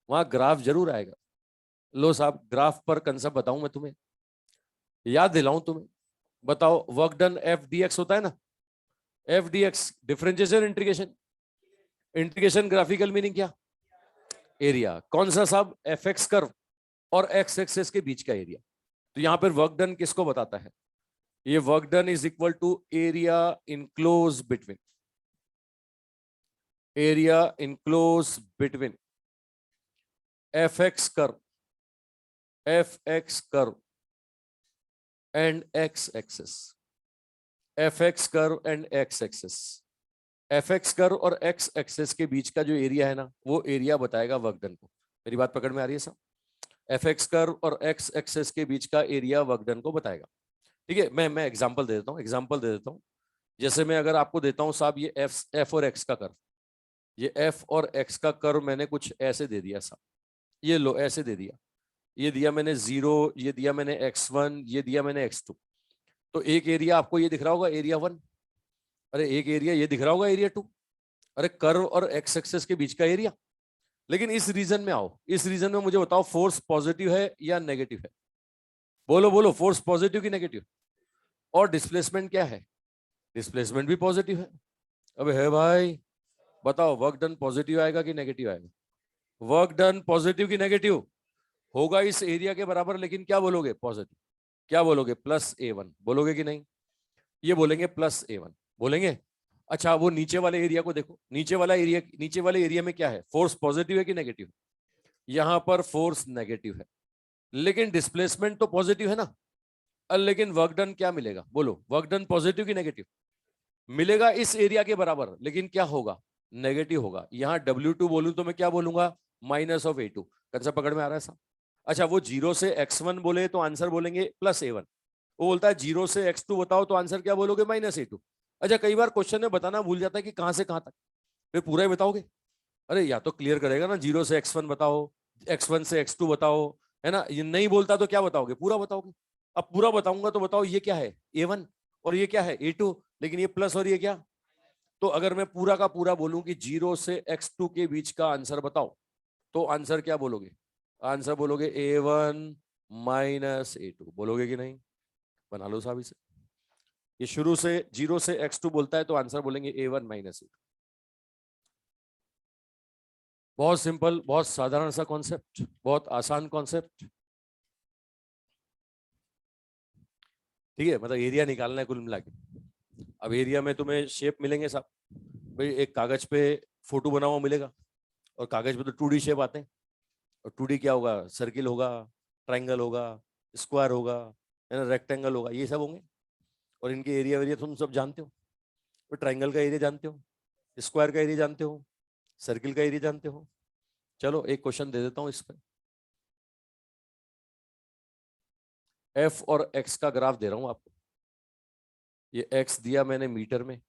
वहां ग्राफ जरूर आएगा। लो साहब ग्राफ पर कंसेप्ट बताऊं मैं तुम्हें, याद दिलाऊं तुम्हें। बताओ work done F D x होता है ना, F D x differentiation integration, integration graphical meaning क्या? एरिया। कौन सा साहब? एफ एक्स कर्व और एक्स एक्सेस के बीच का एरिया। तो यहां पर वर्क डन किसको बताता है? ये work done is equal to area enclose between, area enclose between F X curve, F X curve and X axis, F X curve and X axis. F X curve और X axis के बीच का जो area है ना, वो area बताएगा work done को। मेरी बात पकड़ में आ रही है साहब? एफ एक्स कर्व और एक्स एक्सेस के बीच का एरिया वर्क डन को बताएगा। ठीक है, मैं एग्जांपल दे देता हूँ। जैसे मैं अगर आपको देता हूँ साहब ये एफ और एक्स का कर्व, ये एफ और एक्स का कर्व मैंने कुछ ऐसे दे दिया साहब, ये लो ऐसे दे दिया, ये दिया मैंने 0, ये दिया मैंने x1, ये दिया मैंने x2। तो एक एरिया आपको ये दिख रहा होगा एरिया 1, अरे एक एरिया ये दिख रहा होगा एरिया 2, अरे कर्व और एक्स एक्सेस के बीच का एरिया। लेकिन इस रीजन में आओ, इस रीजन में मुझे बताओ फोर्स पॉजिटिव है या नेगेटिव है? बोलो बोलो, फोर्स पॉजिटिव की नेगेटिव? और डिस्प्लेसमेंट क्या है? डिस्प्लेसमेंट भी पॉजिटिव है। अबे है भाई, बताओ वर्क डन पॉजिटिव आएगा कि नेगेटिव आएगा? वर्क डन पॉजिटिव की नेगेटिव? होगा इस एरिया के बराबर, लेकिन क्या बोलोगे? पॉजिटिव। क्या बोलोगे? प्लस A1 बोलोगे कि नहीं? ये बोलेंगे प्लस A1 बोलेंगे। अच्छा वो नीचे वाले एरिया को देखो, नीचे वाले एरिया में क्या है? फोर्स पॉजिटिव है कि नेगेटिव? यहां पर फोर्स नेगेटिव है, लेकिन डिस्प्लेसमेंट तो पॉजिटिव है ना। लेकिन वर्क डन क्या मिलेगा? बोलो, वर्क डन पॉजिटिव की नेगेटिव? मिलेगा इस एरिया के बराबर, लेकिन क्या होगा? नेगेटिव होगा। यहाँ W2 बोलूं तो मैं क्या बोलूंगा, माइनस ऑफ A2। कंसेप्ट पकड़ में आ रहा है साहब? अच्छा, वो 0 से x1 बोले तो आंसर बोलेंगे प्लस A1। वो बोलता है 0 से x2 बताओ तो आंसर क्या बोलोगे, माइनस A2। अच्छा, कई बार क्वेश्चन में बताना भूल जाता है कि कहां से कहां तक, फिर पूरा ही बताओगे। अरे या तो क्लियर करेगा ना, 0 से x1 बताओ, x1 से x2 बताओ, है ना। ये नहीं बोलता तो क्या बताओगे, पूरा बताओगे। अब पूरा बताऊंगा तो बताओ ये क्या है, A1, और ये क्या है, A2, लेकिन ये प्लस और ये क्या। तो अगर मैं पूरा का पूरा बोलूं कि 0 से x2 के बीच का आंसर बताओ, तो आंसर क्या बोलोगे, आंसर बोलोगे A1 माइनस A2, बोलोगे कि नहीं? बना लो साहब इसे। ये शुरू से 0 से x2 बोलता है तो आंसर बोलेंगे A1 माइनस A2। बहुत सिंपल, बहुत साधारण सा कॉन्सेप्ट, बहुत आसान कॉन्सेप्ट। ठीक है, मतलब एरिया निकालना है कुल मिला के। अब एरिया में तुम्हें शेप मिलेंगे साहब। भाई एक कागज पे फोटो बना हुआ मिलेगा, और कागज पे तो 2D शेप आते हैं। और 2D क्या होगा, सर्किल होगा, ट्राइंगल होगा, स्क्वायर होगा, है ना, रेक्टेंगल होगा, ये सब होंगे। और इनके एरिया वेरिया तुम सब जानते हो। तो ट्राइंगल का एरिया जानते हो, स्क्वायर का एरिया जानते हो, सर्किल का एरिया जानते हो। चलो एक क्वेश्चन दे देता हूँ इस पर। एफ और एक्स का ग्राफ दे रहा हूं आपको। ये एक्स दिया मैंने मीटर में,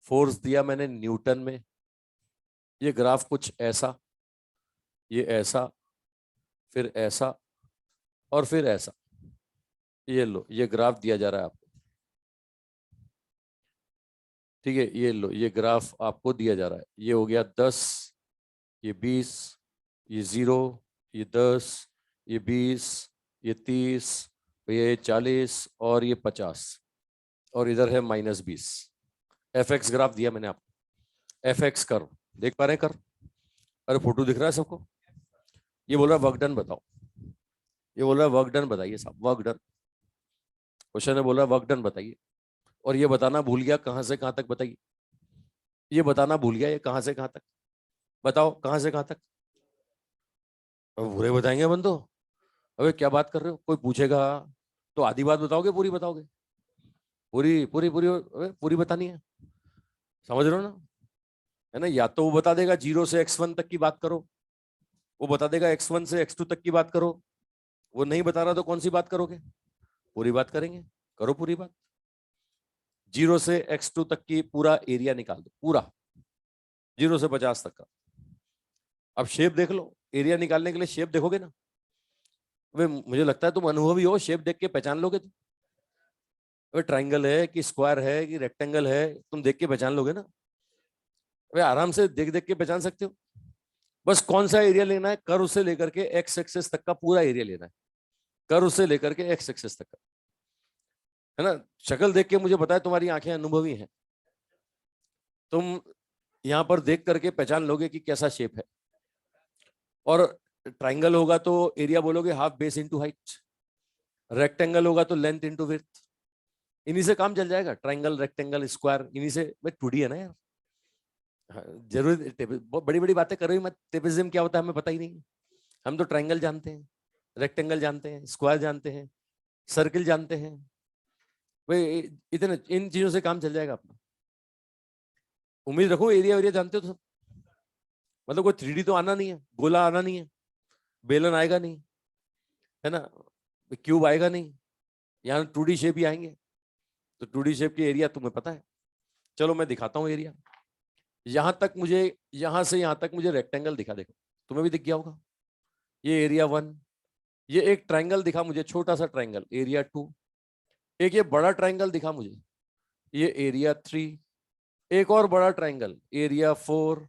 फोर्स दिया मैंने न्यूटन में। ये ग्राफ कुछ ऐसा, ये ऐसा, फिर ऐसा, और फिर ऐसा। ये लो, ये ग्राफ दिया जा रहा है आपको। ठीक है, ये लो, ये ग्राफ आपको दिया जा रहा है। ये हो गया 10, ये 20, ये 0, ये 10, ये 20, ये 30, ये 40, और ये 50, और इधर है -20। एफ एक्स ग्राफ दिया मैंने आपको। एफ एक्स कर, देख पा रहे हैं कर? अरे फोटो दिख रहा है सबको? ये बोल रहा है वर्क डन बताओ। ये बोल रहा है वर्क डन बताइए साहब, वर्क डन। क्वेश्चन है, बोल रहा है वर्क डन बताइए। और ये बताना भूल गया कहां से कहां तक बताइए। ये बताना भूल गया, ये कहां से कहां तक, बताओ कहां से कहां तक। अब बुरे बताएंगे अपन तो। अबे क्या बात कर रहे हो, कोई पूछेगा तो आधी बात बताओगे, पूरी बताओगे? पूरी पूरी पूरी, अबे पूरी बतानी है, समझ रहे हो ना? है ना, या तो वो बता देगा 0 से x1 तक की बात करो, वो बता देगा x1 से x2 तक की बात करो। वो नहीं बता रहा तो कौन सी बात करोगे? पूरी बात करेंगे। करो पूरी बात। 0 से x2 तक की पूरा एरिया निकाल दो, पूरा 0 से 50 तक का। अब शेप देख लो, एरिया निकालने के लिए शेप देखोगे ना। वे मुझे लगता है तुम अनुभवी हो, शेप देख के पहचान लोगे तुम। वे ट्राइंगल है कि स्क्वायर है कि रेक्टेंगल है, तुम देख के पहचान लोगे ना। वे आराम से देख देख के पहचान सकते हो। बस कौन सा एरिया लेना है, कर्व से लेकर के एक्स एक्सेस तक का पूरा एरिया लेना है। कर्व से लेकर के एक्स एक्सेस तक का, है ना। शक्ल देख के मुझे पता है तुम्हारी आंखें अनुभवी हैं। तुम यहां पर देख करके पहचान लोगे कि कैसा शेप है। और ट्राइंगल होगा तो एरिया बोलोगे half base into height, rectangle होगा तो लेंथ इंटू विड्थ। इन्हीं से काम चल जाएगा, ट्राइंगल, रेक्टेंगल, स्क्वायर, इन्हीं से। भाई 2D है ना यार। हाँ, जरूर बहुत बड़ी बड़ी बातें कर रही हूँ मैं। ट्रेपेजियम क्या होता है हमें पता ही नहीं। हम तो ट्राइंगल जानते हैं, रेक्टेंगल जानते हैं, स्क्वायर जानते हैं, सर्किल जानते हैं। भाई इतने इन चीजों से काम चल जाएगा अपना। उम्मीद रखो एरिया एरिया जानते हो तो सब। मतलब कोई 3D तो आना नहीं है, गोला आना नहीं है, बेलन आएगा नहीं, है ना, क्यूब आएगा नहीं। यहाँ 2D शेप ही आएंगे। तो 2D शेप के एरिया तुम्हें पता है। चलो मैं दिखाता हूँ एरिया। यहां तक मुझे, यहां से यहां तक मुझे रेक्टेंगल दिखा, देखो तुम्हें भी दिख गया होगा। ये एरिया 1। ये एक ट्राइंगल दिखा मुझे, छोटा सा ट्राइंगल, एरिया 2। एक ये बड़ा ट्राइंगल दिखा मुझे, ये एरिया 3। एक और बड़ा ट्राइंगल, एरिया 4।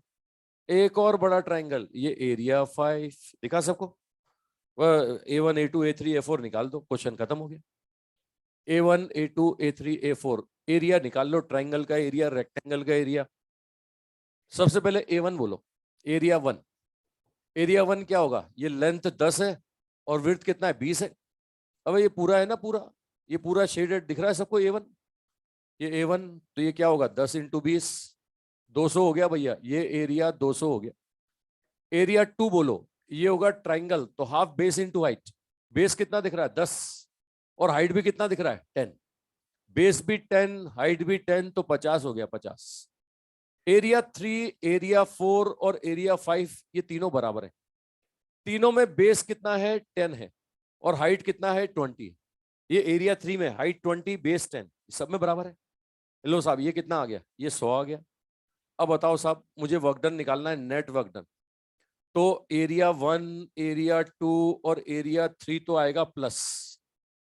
एक और बड़ा ट्राइंगल, ये एरिया 5। दिखा सबको? वह A1 A2 A3 A4 निकाल दो, क्वेश्चन खत्म हो गया। A1 A2 A3 A4 area निकाल लो, ट्राइंगल का एरिया, रेक्टेंगल का एरिया। सबसे पहले A1 बोलो, एरिया 1। एरिया 1 क्या होगा, ये लेंथ 10 है और विड्थ कितना है, 20 है। अब ये पूरा है ना, पूरा ये पूरा शेडेड दिख रहा है सबको A1। ये A1 तो ये क्या होगा, 10 इंटू 20, 200 हो गया भैया, ये एरिया 200 हो गया। एरिया 2 बोलो, ये होगा ट्राइंगल, तो half base into height. Base कितना दिख रहा है, 10, और हाइट भी कितना दिख रहा है, 10। बेस भी 10, हाइट भी 10, तो 50 हो गया, 50। एरिया 3, एरिया 4 और एरिया 5 ये तीनों बराबर है। तीनों में बेस कितना है? 10 है और हाइट कितना है? 20 है। ये एरिया 3 में हाइट 20, बेस 10, सब में बराबर है। लो साहब, ये कितना आ गया? ये 100 आ गया। अब बताओ साहब, मुझे वर्क डन निकालना है, नेट वर्क डन। तो एरिया 1, एरिया 2 और एरिया 3 तो आएगा प्लस,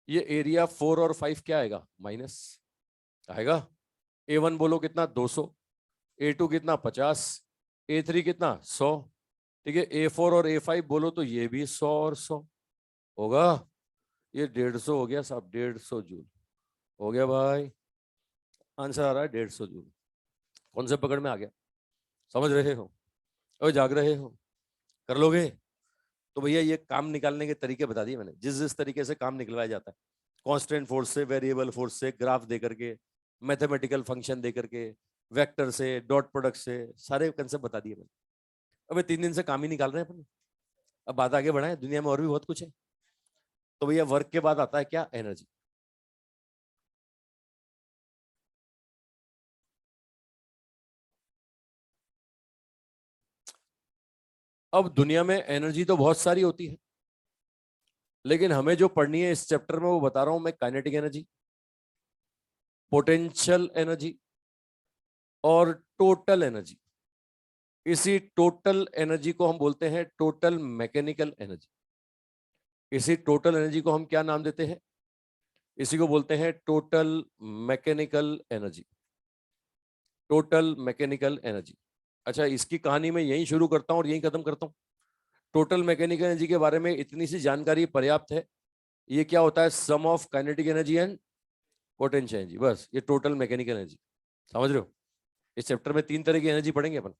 ये एरिया 4 और 5 क्या आएगा? माइनस आएगा। A1 बोलो कितना? 200। A2 कितना? 50। A3 कितना? 100। ठीक है, A4 और A5 बोलो तो ये भी 100 और 100 होगा। ये 150 हो गया साहब, 150 जूल हो गया भाई। आंसर आ रहा है 150 जूल। कौन से पकड़ में आ गया? समझ रहे हो और जाग रहे हो? कर लोगे? तो भैया ये काम निकालने के तरीके बता दिए मैंने, जिस जिस तरीके से काम निकलवाया जाता है, कांस्टेंट फोर्स से, वेरिएबल फोर्स से, ग्राफ दे करके, मैथमेटिकल फंक्शन दे करके, वेक्टर से, डॉट प्रोडक्ट से, सारे कंसेप्ट बता दिए मैंने। अबे 3 दिन से काम ही निकाल रहे हैं अपन। अब बात आगे बढ़ाएं, दुनिया में और भी बहुत कुछ है। तो भैया वर्क के बाद आता है क्या? एनर्जी। अब दुनिया में एनर्जी तो बहुत सारी होती है, लेकिन हमें जो पढ़नी है इस चैप्टर में वो बता रहा हूं मैं। काइनेटिक एनर्जी, पोटेंशियल एनर्जी और टोटल एनर्जी। इसी टोटल एनर्जी को हम बोलते हैं टोटल मैकेनिकल एनर्जी। इसी टोटल एनर्जी को हम क्या नाम देते हैं? इसी को बोलते हैं total mechanical energy. Total mechanical energy. अच्छा, इसकी कहानी मैं यहीं शुरू करता हूं और यहीं खत्म करता हूं। टोटल मैकेनिकल एनर्जी के बारे में इतनी सी जानकारी पर्याप्त है। ये क्या होता है? Sum of kinetic energy and potential energy, बस ये टोटल मैकेनिकल एनर्जी। समझ रहे हो? इस चैप्टर में 3 तरह की एनर्जी पढ़ेंगे अपन,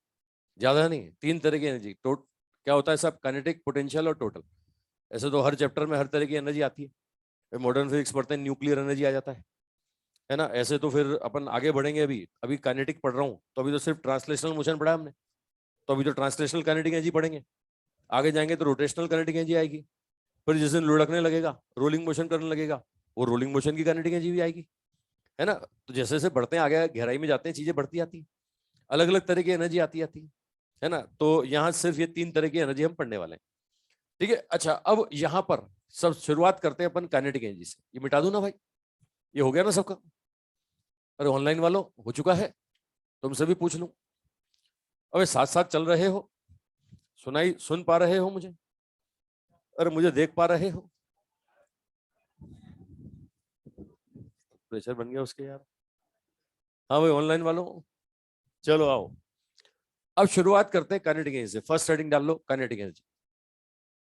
ज्यादा नहीं, 3 तरह की एनर्जी। क्या होता है सब? काइनेटिक, पोटेंशियल और टोटल। ऐसे तो हर चैप्टर में हर तरह की एनर्जी आती है। मॉडर्न फिजिक्स पढ़ते हैं, न्यूक्लियर एनर्जी आ जाता है ना। ऐसे तो फिर अपन आगे बढ़ेंगे। अभी अभी काइनेटिक पढ़ रहा हूँ, तो अभी तो सिर्फ ट्रांसलेशनल मोशन पढ़ा है हमने, तो अभी तो ट्रांसलेशनल काइनेटिक एनर्जी पढ़ेंगे। आगे जाएंगे तो रोटेशनल काइनेटिक एनर्जी आएगी। फिर जिस दिन लुढ़कने लगेगा, रोलिंग मोशन करने लगेगा, वो रोलिंग मोशन की काइनेटिक एनर्जी भी आएगी, है ना। तो जैसे जैसे बढ़ते हैं आगे, गहराई में जाते हैं, चीजें बढ़ती आती है, अलग अलग तरह की एनर्जी आती आती है ना। तो यहाँ सिर्फ ये 3 तरह की एनर्जी हम पढ़ने वाले हैं। ठीक है, अच्छा अब यहाँ पर सब शुरुआत करते हैं अपन काइनेटिक एनर्जी से। ये मिटा दूं ना भाई? ये हो गया ना सबका? अरे ऑनलाइन वालों हो चुका है? तुमसे भी पूछ लूं? अबे साथ साथ चल रहे हो? सुन पा रहे हो मुझे? अरे मुझे देख पा रहे हो? प्रेशर बन गया उसके यार। हाँ भाई ऑनलाइन वालों, चलो आओ। अब शुरुआत करते हैं काइनेटिक एनर्जी से। फर्स्ट हेडिंग डाल लो काइनेटिक एनर्जी।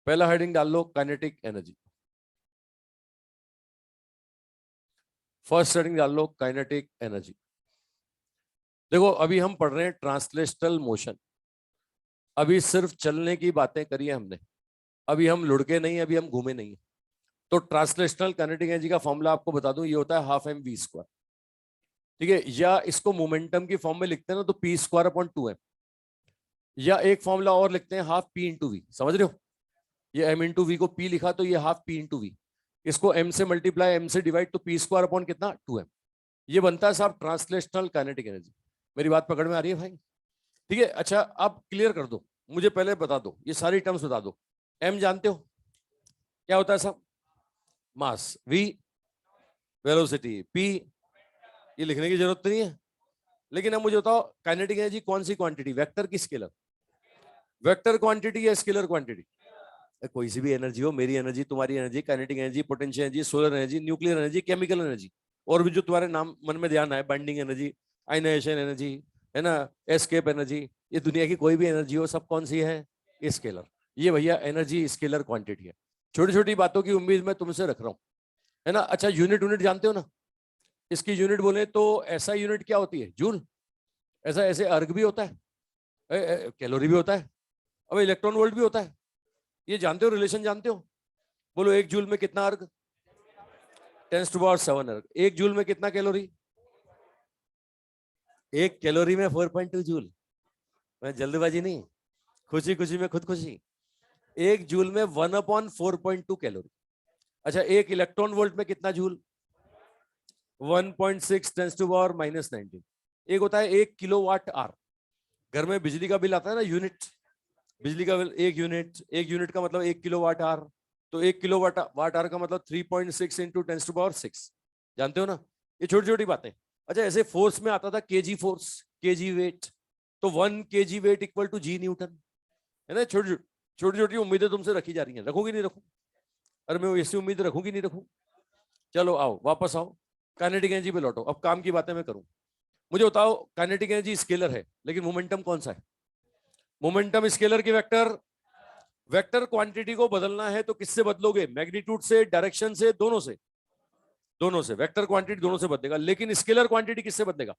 पहला हेडिंग डाल लो काइनेटिक एनर्जी। फर्स्ट हेडिंग डाल लो काइनेटिक एनर्जी। देखो अभी हम पढ़ रहे हैं ट्रांसलेशनल मोशन। अभी सिर्फ चलने की बातें करी है हमने, अभी हम लुढ़के नहीं, अभी हम घूमे नहीं। तो ट्रांसलेशनल काइनेटिक एनर्जी का फॉर्मूला आपको बता दूं, ये होता है हाफ एम वी स्क्वायर। ठीक है, या इसको मोमेंटम की फॉर्म में लिखते हैं ना, तो पी स्क्वायर अपॉन 2m। या एक फॉर्मूला और लिखते हैं, हाफ पी इंटू वी। समझ रहे हो? ये एम इंटू वी को पी लिखा तो ये हाफ पी इंटू वी। इसको एम से मल्टीप्लाई, एम से डिवाइड, तो पी स्क्वायर अपॉन कितना? 2m। ये बनता है साहब ट्रांसलेशनल काइनेटिक एनर्जी। मेरी बात पकड़ में आ रही है भाई? ठीक है, अच्छा अब क्लियर कर दो, मुझे पहले बता दो, ये सारी टर्म्स बता दो। एम जानते हो क्या होता है साहब? मास। We velocity. पी ये लिखने की जरूरत नहीं है। लेकिन अब मुझे बताओ, काइनेटिक एनर्जी कौन सी क्वांटिटी? वेक्टर की स्केलर? वेक्टर क्वांटिटी या स्केलर क्वांटिटी? कोई सी भी एनर्जी हो, मेरी एनर्जी, तुम्हारी energy, kinetic energy, potential energy, solar energy, nuclear energy, chemical energy, और भी जो तुम्हारे नाम मन में ध्यान आए, बाइंडिंग एनर्जी, आयनाइजेशन एनर्जी, है ना, एस्केप एनर्जी, ये दुनिया की कोई भी एनर्जी हो, सब कौन सी है? स्केलर। ये भैया एनर्जी स्केलर क्वांटिटी है। छोटी छोटी बातों की उम्मीद मैं तुमसे रख रहा हूँ, है ना। अच्छा यूनिट यूनिट जानते हो ना? इसकी यूनिट बोले तो ऐसा यूनिट क्या होती है? जूल। ऐसा ऐसे अर्ग भी होता है, कैलोरी भी होता है, अब इलेक्ट्रॉन वोल्ट भी होता है। ये जानते हो? रिलेशन जानते हो? बोलो 1 जूल में कितना अर्ग? 10⁻⁷ अर्ग। 1 जूल में कितना कैलोरी? 1 कैलोरी में 4.2 जूल। मैं जल्दबाजी नहीं, खुशी खुशी में खुद खुशी। 1 जूल में 1/4.2 कैलोरी। अच्छा 1 इलेक्ट्रॉन वोल्ट में कितना जूल? 1.6 × 10⁻⁻19। एक होता है 1 किलोवाट आर। घर में बिजली का बिल आता है ना, यूनिट, बिजली का बिल 1 यूनिट का मतलब 1 किलोवाट आवर। तो 1 किलोवाट आवर का मतलब 3.6 इंटू 10⁶ जानते हो ना, ये छोटी छोटी बातें। अच्छा, ऐसे फोर्स में आता था केजी फोर्स, केजी वेट, तो 1 kg weight equal to G newton, है ना। छोटी छोटी छोटी उम्मीदें तुमसे रखी जा रही हैं, रखूंगी नहीं रखूं? अरे मैं ऐसी उम्मीद रखूंगी नहीं रखूं? चलो आओ वापस आओ, काइनेटिक एनर्जी पे लौटो। अब काम की बातें मैं करूं, मुझे बताओ, काइनेटिक एनर्जी स्केलर है, लेकिन मोमेंटम कौन सा है? मोमेंटम स्केलर की वेक्टर, वेक्टर क्वांटिटी को बदलना है तो किससे बदलोगे? मैग्नीट्यूड से, डायरेक्शन से, दोनों से? दोनों से। वेक्टर क्वांटिटी दोनों से बदलेगा, लेकिन स्केलर क्वांटिटी किससे बदलेगा?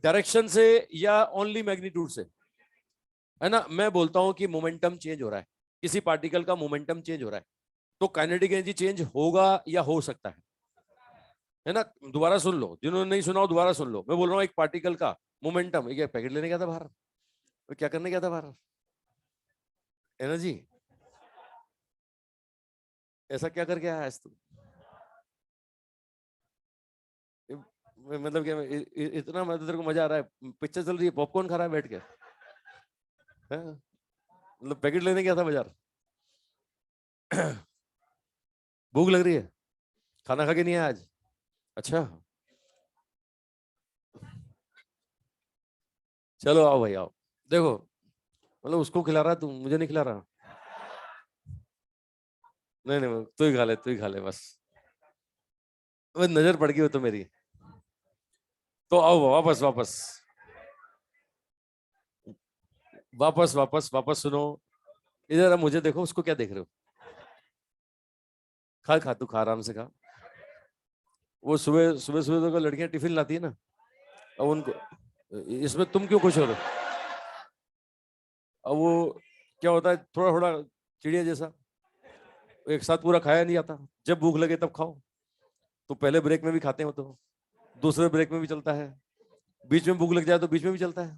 डायरेक्शन से या ओनली मैग्नीट्यूड से? है ना। मैं बोलता हूं कि मोमेंटम चेंज हो रहा है, किसी पार्टिकल का मोमेंटम चेंज हो रहा है, तो काइनेटिक एनर्जी चेंज होगा या हो सकता है ना। दोबारा सुन लो, जिन्होंने नहीं सुना हो दोबारा सुन लो। मैं बोल रहा हूँ एक पार्टिकल का मोमेंटम, एक पैकेट लेने गया था बाहर, तो क्या करने गया था बाहर? एनर्जी। ऐसा क्या करके आया आज तू? मतलब क्या इतना मतलब तेरे को मजा आ रहा है? पिक्चर चल रही है, पॉपकॉर्न खा रहा है बैठ के? हैं? मतलब पैकेट लेने गया था बाजार? भूख लग रही है, खाना खा के नहीं आया आज? अच्छा, चलो आओ भाई आओ। देखो, मतलब उसको खिला रहा है तू, मुझे नहीं खिला रहा? नहीं नहीं, तू ही खा ले, तू ही खा ले बस। बस नजर पड़ गई हो तो मेरी। तो आओ वापस वापस वापस वापस वापस सुनो। इधर अब मुझे देखो, उसको क्या देख रहे हो? खा खा, तू खा, आराम से खा। वो सुबह सुबह सुबह तो लड़कियां टिफिन लाती है ना, अब उनको, इसमें तुम क्यों खुश हो रहे हो? अब वो क्या होता है, थोड़ा थोड़ा चिड़िया जैसा, एक साथ पूरा खाया नहीं जाता, जब भूख लगे तब खाओ। तो पहले ब्रेक में भी खाते हो, तो दूसरे ब्रेक में भी चलता है, बीच में भूख लग जाए तो बीच में भी चलता है।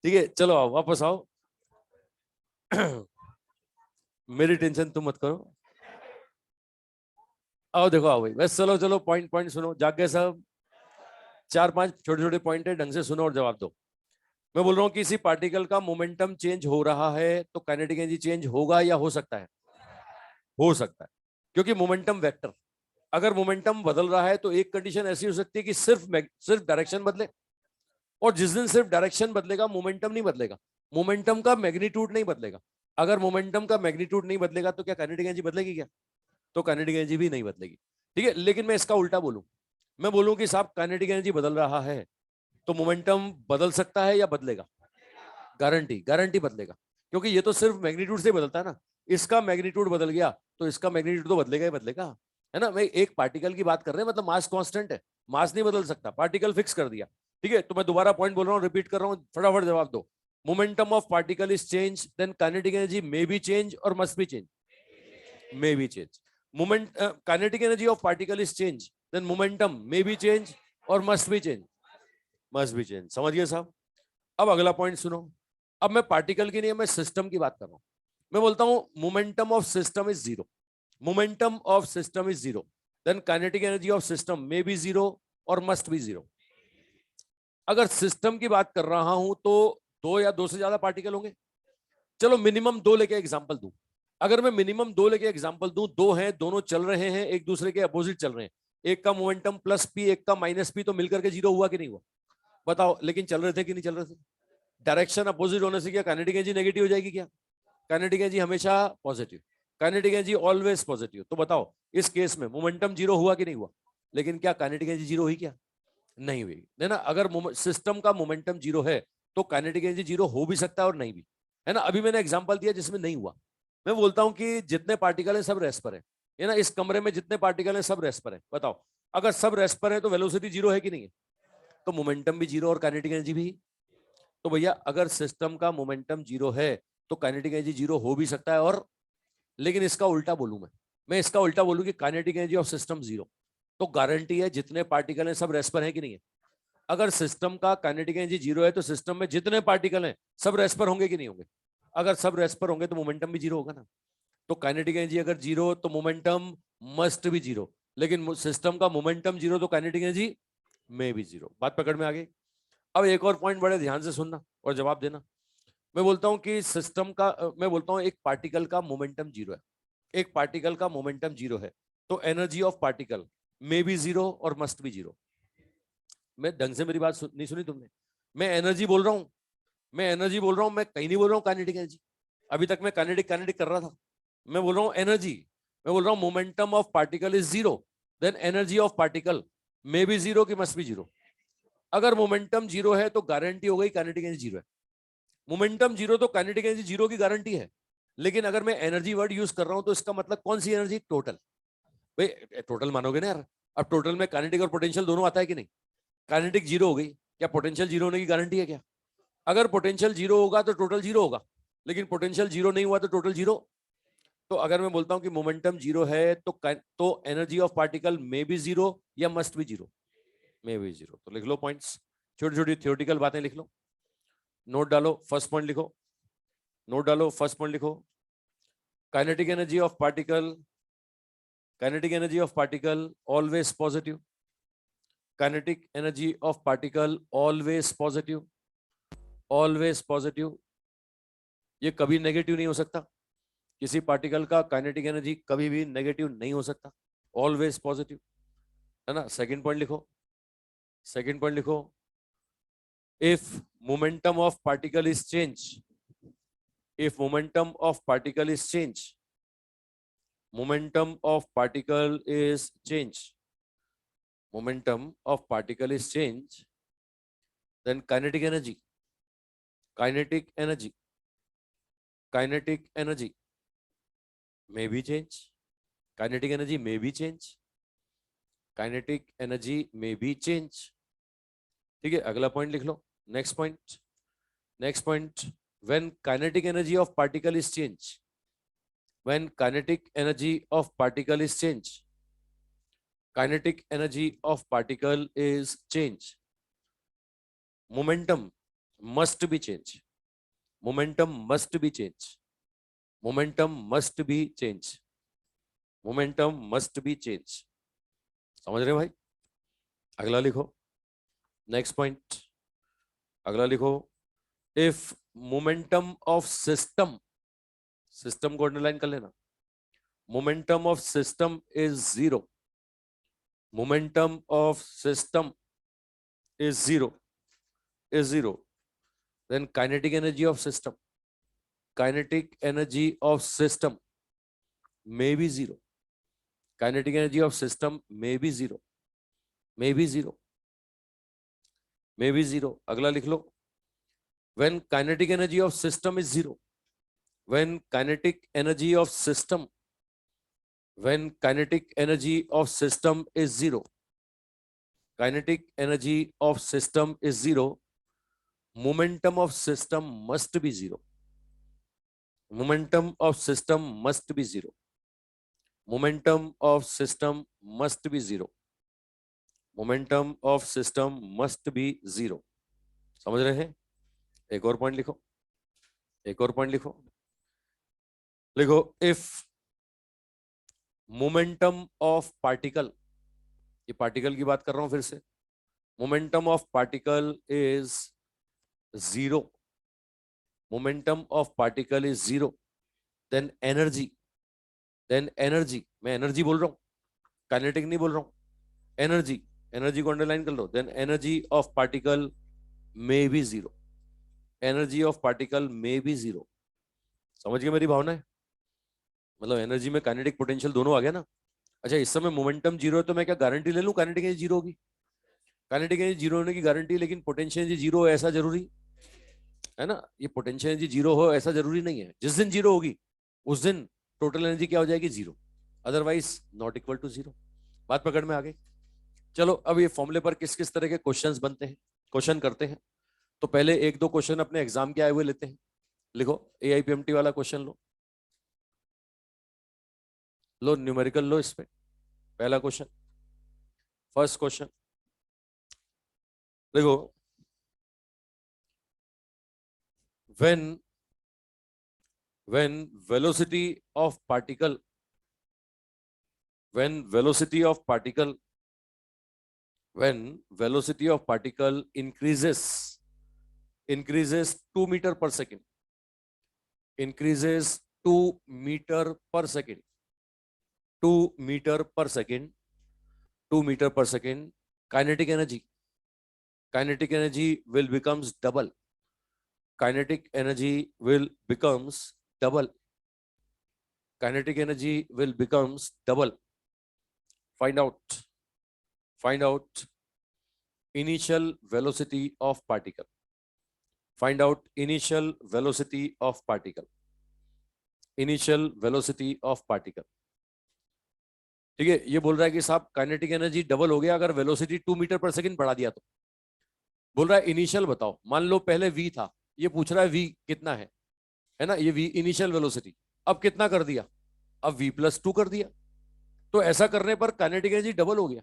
ठीक है, चलो आओ वापस आओ। मेरी टेंशन तुम मत करो। आओ देखो, आओ भाई बस, चलो चलो, पॉइंट पॉइंट सुनो, जाग गए सब? 4-5 छोटे छोटे पॉइंट है, ढंग से सुनो और जवाब दो। मैं बोल रहा हूँ किसी पार्टिकल का मोमेंटम चेंज हो रहा है तो काइनेटिक एनर्जी चेंज होगा या हो सकता है? हो सकता है, क्योंकि मोमेंटम वेक्टर, अगर मोमेंटम बदल रहा है तो एक कंडीशन ऐसी हो सकती है कि सिर्फ डायरेक्शन बदले, और जिस दिन सिर्फ डायरेक्शन बदलेगा मोमेंटम नहीं बदलेगा, मोमेंटम का मैग्नीट्यूड नहीं बदलेगा। अगर मोमेंटम का मैग्नीट्यूड नहीं बदलेगा तो क्या काइनेटिक एनर्जी बदलेगी क्या? तो काइनेटिक एनर्जी भी नहीं बदलेगी। ठीक है, लेकिन मैं इसका उल्टा बोलूं, मैं बोलूं कि साहब काइनेटिक एनर्जी बदल रहा है तो मोमेंटम बदल सकता है या बदलेगा? गारंटी, गारंटी बदलेगा, क्योंकि ये तो सिर्फ मैग्नीट्यूड से बदलता है ना। इसका मैग्नीट्यूड बदल गया तो इसका मैग्नीट्यूड तो बदलेगा ही बदलेगा, है ना। मैं एक पार्टिकल की बात कर रहे हैं, मतलब मास कांस्टेंट है, मास नहीं बदल सकता, पार्टिकल फिक्स कर दिया। ठीक है, तो मैं दोबारा पॉइंट बोल रहा हूँ, रिपीट कर रहा हूँ, फटाफट जवाब दो। Momentum of particle is change, then kinetic energy may be change और must be change. May be change. Moment kinetic energy of particle is change, then momentum may be change और must be change. Must be change, समझ गए साहब? अब अगला point सुनो। अब मैं पार्टिकल की नहीं, मैं सिस्टम की बात कर रहा हूं। मैं बोलता हूं momentum of system is zero, momentum of system is zero, then kinetic energy of system may be zero और मस्ट बी जीरो। अगर सिस्टम की बात कर रहा हूं तो दो या दो से ज्यादा पार्टिकल होंगे। चलो मिनिमम दो लेके एग्जांपल दूं। अगर मैं मिनिमम दो लेके एग्जांपल दूं, दो हैं, दोनों चल रहे हैं, एक दूसरे के अपोजिट चल रहे हैं, एक का मोमेंटम प्लस पी, एक का माइनस पी, तो मिलकर के जीरो हुआ कि नहीं हुआ? बताओ, लेकिन चल रहे थे कि नहीं चल रहे थे? डायरेक्शन अपोजिट होने से क्या काइनेटिक एनर्जी नेगेटिव हो जाएगी क्या? काइनेटिक एनर्जी हमेशा positive, kinetic energy always positive. तो बताओ इस केस में मोमेंटम जीरो हुआ कि नहीं हुआ? लेकिन क्या काइनेटिक एनर्जी जीरो हुई क्या? नहीं हुई, है ना। अगर सिस्टम का मोमेंटम जीरो है तो काइनेटिक एनर्जी जीरो हो भी सकता है और नहीं भी, है ना। अभी मैंने एग्जांपल दिया जिसमें नहीं हुआ। मैं बोलता हूं कि जितने पार्टिकल हैं सब रेस्ट पर है ना। इस कमरे में जितने पार्टिकल हैं सब रेस्ट पर है। बताओ, अगर सब रेस्ट पर है तो वेलोसिटी जीरो है कि नहीं है? तो मोमेंटम भी जीरो और काइनेटिक एनर्जी भी। तो भैया अगर सिस्टम का मोमेंटम जीरो है तो काइनेटिक एनर्जी जीरो हो भी सकता है, और लेकिन इसका उल्टा बोलूं मैं इसका उल्टा बोलूं कि kinetic energy of system zero, तो गारंटी है जितने पार्टिकल हैं सब रेस्ट पर है कि नहीं है? अगर सिस्टम का काइनेटिक एनर्जी जीरो है तो सिस्टम में जितने पार्टिकल हैं सब रेस्ट पर होंगे कि नहीं होंगे? अगर सब रेस्ट पर होंगे तो मोमेंटम भी जीरो होगा ना। तो काइनेटिक एनर्जी अगर जीरो तो मोमेंटम मस्ट भी जीरो, लेकिन सिस्टम का मोमेंटम जीरो तो काइनेटिक एनर्जी में भी जीरो। बात पकड़ में आ गई? अब एक और पॉइंट बड़े ध्यान से सुनना और जवाब देना। मैं बोलता हूं कि सिस्टम का मैं बोलता हूं एक पार्टिकल का मोमेंटम जीरो है, एक पार्टिकल का मोमेंटम जीरो है, तो energy of particle may be zero और मस्ट बी जीरो। मैं ढंग से मेरी बात नहीं सुनी तुमने? मैं एनर्जी बोल रहा हूं, मैं एनर्जी बोल रहा हूं, मैं कहीं नहीं बोल रहा हूं काइनेटिक एनर्जी। अभी तक मैं काइनेटिक काइनेटिक कर रहा था। मैं बोल रहा हूं एनर्जी, मैं बोल रहा हूं momentum of particle is zero, then energy of particle may be zero की मस्ट बी जीरो। अगर मोमेंटम जीरो है तो गारंटी हो गई काइनेटिक एनर्जी जीरो है। मोमेंटम जीरो तो काइनेटिक एनर्जी जीरो की गारंटी है। लेकिन अगर मैं एनर्जी वर्ड यूज कर रहा हूं तो इसका मतलब कौन सी एनर्जी? टोटल। भाई टोटल मानोगे ना यार। अब टोटल में काइनेटिक और पोटेंशियल दोनों आता है कि नहीं? काइनेटिक जीरो हो गई, क्या पोटेंशियल जीरो होने की गारंटी है क्या? अगर पोटेंशियल जीरो होगा तो टोटल जीरो होगा, लेकिन पोटेंशियल जीरो नहीं हुआ तो टोटल जीरो। तो अगर मैं बोलता हूं कि मोमेंटम जीरो है तो energy of particle may be zero या must be zero? May be zero. तो लिख लो पॉइंट्स, छोटी छोटी थ्योरेटिकल बातें लिख लो, नोट डालो। फर्स्ट पॉइंट लिखो, नोट डालो। फर्स्ट पॉइंट लिखो, kinetic energy of particle, kinetic energy of particle always positive, kinetic energy of particle always positive, always positive. ये कभी नेगेटिव नहीं हो सकता। किसी पार्टिकल का काइनेटिक एनर्जी कभी भी नेगेटिव नहीं हो सकता, ऑलवेज पॉजिटिव, है ना? सेकंड पॉइंट लिखो, सेकंड पॉइंट लिखो, if momentum of particle is change, if momentum of particle is change, momentum of particle is change, momentum of particle is change, then kinetic energy, kinetic energy, kinetic energy may be change, kinetic energy may be change, kinetic energy may be change। ठीक है, अगला point लिख लो। Next point, next point, when kinetic energy of particle is change, when kinetic energy of particle is change, kinetic energy of particle is change, momentum must be change, momentum must be change, momentum must be change, momentum must be change। समझ रहे हो भाई? अगला लिखो, next point, अगला लिखो, if momentum of system, system को underline कर लेना, momentum of system is zero, momentum of system is zero, is zero, then kinetic energy of system, kinetic energy of system may be zero, kinetic energy of system may be zero, may be zero, may be zero। अगला लिख लो, when kinetic energy of system is zero, when kinetic energy of system, when kinetic energy of system is zero, kinetic energy of system is zero, momentum of system must be zero, momentum of system must be zero, momentum of system must be zero, momentum of system must be zero. समझ रहे हैं? एक और point लिखो, एक और point लिखो, लिखो, इफ मोमेंटम ऑफ पार्टिकल, ये पार्टिकल की बात कर रहा हूं फिर से, momentum of particle is zero, momentum of particle is zero, then energy, then energy, मैं एनर्जी बोल रहा हूं, काइनेटिक नहीं बोल रहा हूं, एनर्जी, एनर्जी को अंडरलाइन कर लो, then energy of particle may be zero, energy of particle may be zero. समझ गए मेरी भावना है? मतलब एनर्जी में काइनेटिक पोटेंशियल दोनों आ गया ना। अच्छा, इस समय मोमेंटम जीरो है तो मैं क्या गारंटी ले लूं काइनेटिक एनर्जी जीरो होगी? काइनेटिक एनर्जी जीरो होने की गारंटी, लेकिन पोटेंशियल एनर्जी जीरो हो ऐसा जरूरी है ना? ये पोटेंशियल एनर्जी जीरो हो ऐसा जरूरी नहीं है। जिस दिन जीरो होगी उस दिन टोटल एनर्जी क्या हो जाएगी? Zero, otherwise not equal to zero. बात पकड़ में आ गई? चलो अब ये फॉर्मूले पर किस किस तरह के क्वेश्चंस बनते हैं, क्वेश्चन करते हैं। तो पहले एक दो क्वेश्चन अपने एग्जाम के आए हुए लेते हैं। लिखो, एआईपीएमटी वाला क्वेश्चन लो, लो न्यूमेरिकल लो इस पे। पहला क्वेश्चन, फर्स्ट क्वेश्चन देखो, when velocity of particle, when velocity of particle when velocity of particle increases 2 meter per second, increases 2 meter per second, 2 meter per second, 2 meter per second, kinetic energy will becomes double, kinetic energy will becomes double, kinetic energy will becomes double. Find out, find out initial velocity of particle, find out initial velocity of particle, initial velocity of particle. ठीक है, ये बोल रहा है कि साहब kinetic energy double हो गया अगर वेलोसिटी 2 मीटर पर सेकंड बढ़ा दिया तो। बोल रहा है इनिशियल बताओ, मान लो पहले v था, ये पूछ रहा है v कितना है ना, ये v इनिशियल वेलोसिटी, अब कितना कर दिया, अब v+2 कर दिया, तो ऐसा करने पर काइनेटिक एनर्जी डबल हो गया।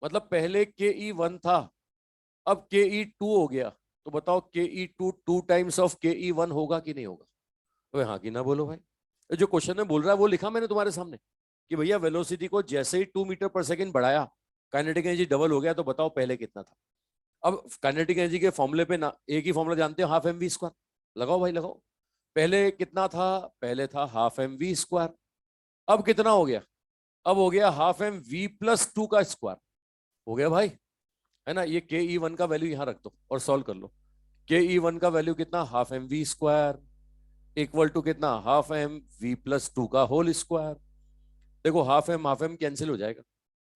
मतलब पहले ke1 था, अब ke2 हो गया, तो बताओ ke2 2 टाइम्स ऑफ ke1 होगा कि नहीं होगा? तो हाँ कि ना बोलो भाई। जो क्वेश्चन में बोल रहा है वो लिखा मैंने तुम्हारे सामने कि भैया वेलोसिटी को जैसे ही 2 मीटर पर सेकंड बढ़ाया काइनेटिक एनर्जी डबल हो गया, तो बताओ पहले कितना था। अब काइनेटिक एनर्जी के फॉर्मूले पे ना एक ही फॉर्मूला जानते हो, हाफ mv²। लगाओ भाई लगाओ, पहले कितना था, पहले था हाफ mv², अब कितना हो गया, अब हो गया हाफ mv+2 का स्क्वायर, हो गया भाई, है ना। ये ke1 का वैल्यू यहां रख दो और सॉल्व कर लो। ke1 का वैल्यू कितना, हाफ mv² इक्वल टू कितना, हाफ mv+2 का होल स्क्वायर। देखो हाफ एम कैंसिल हो जाएगा,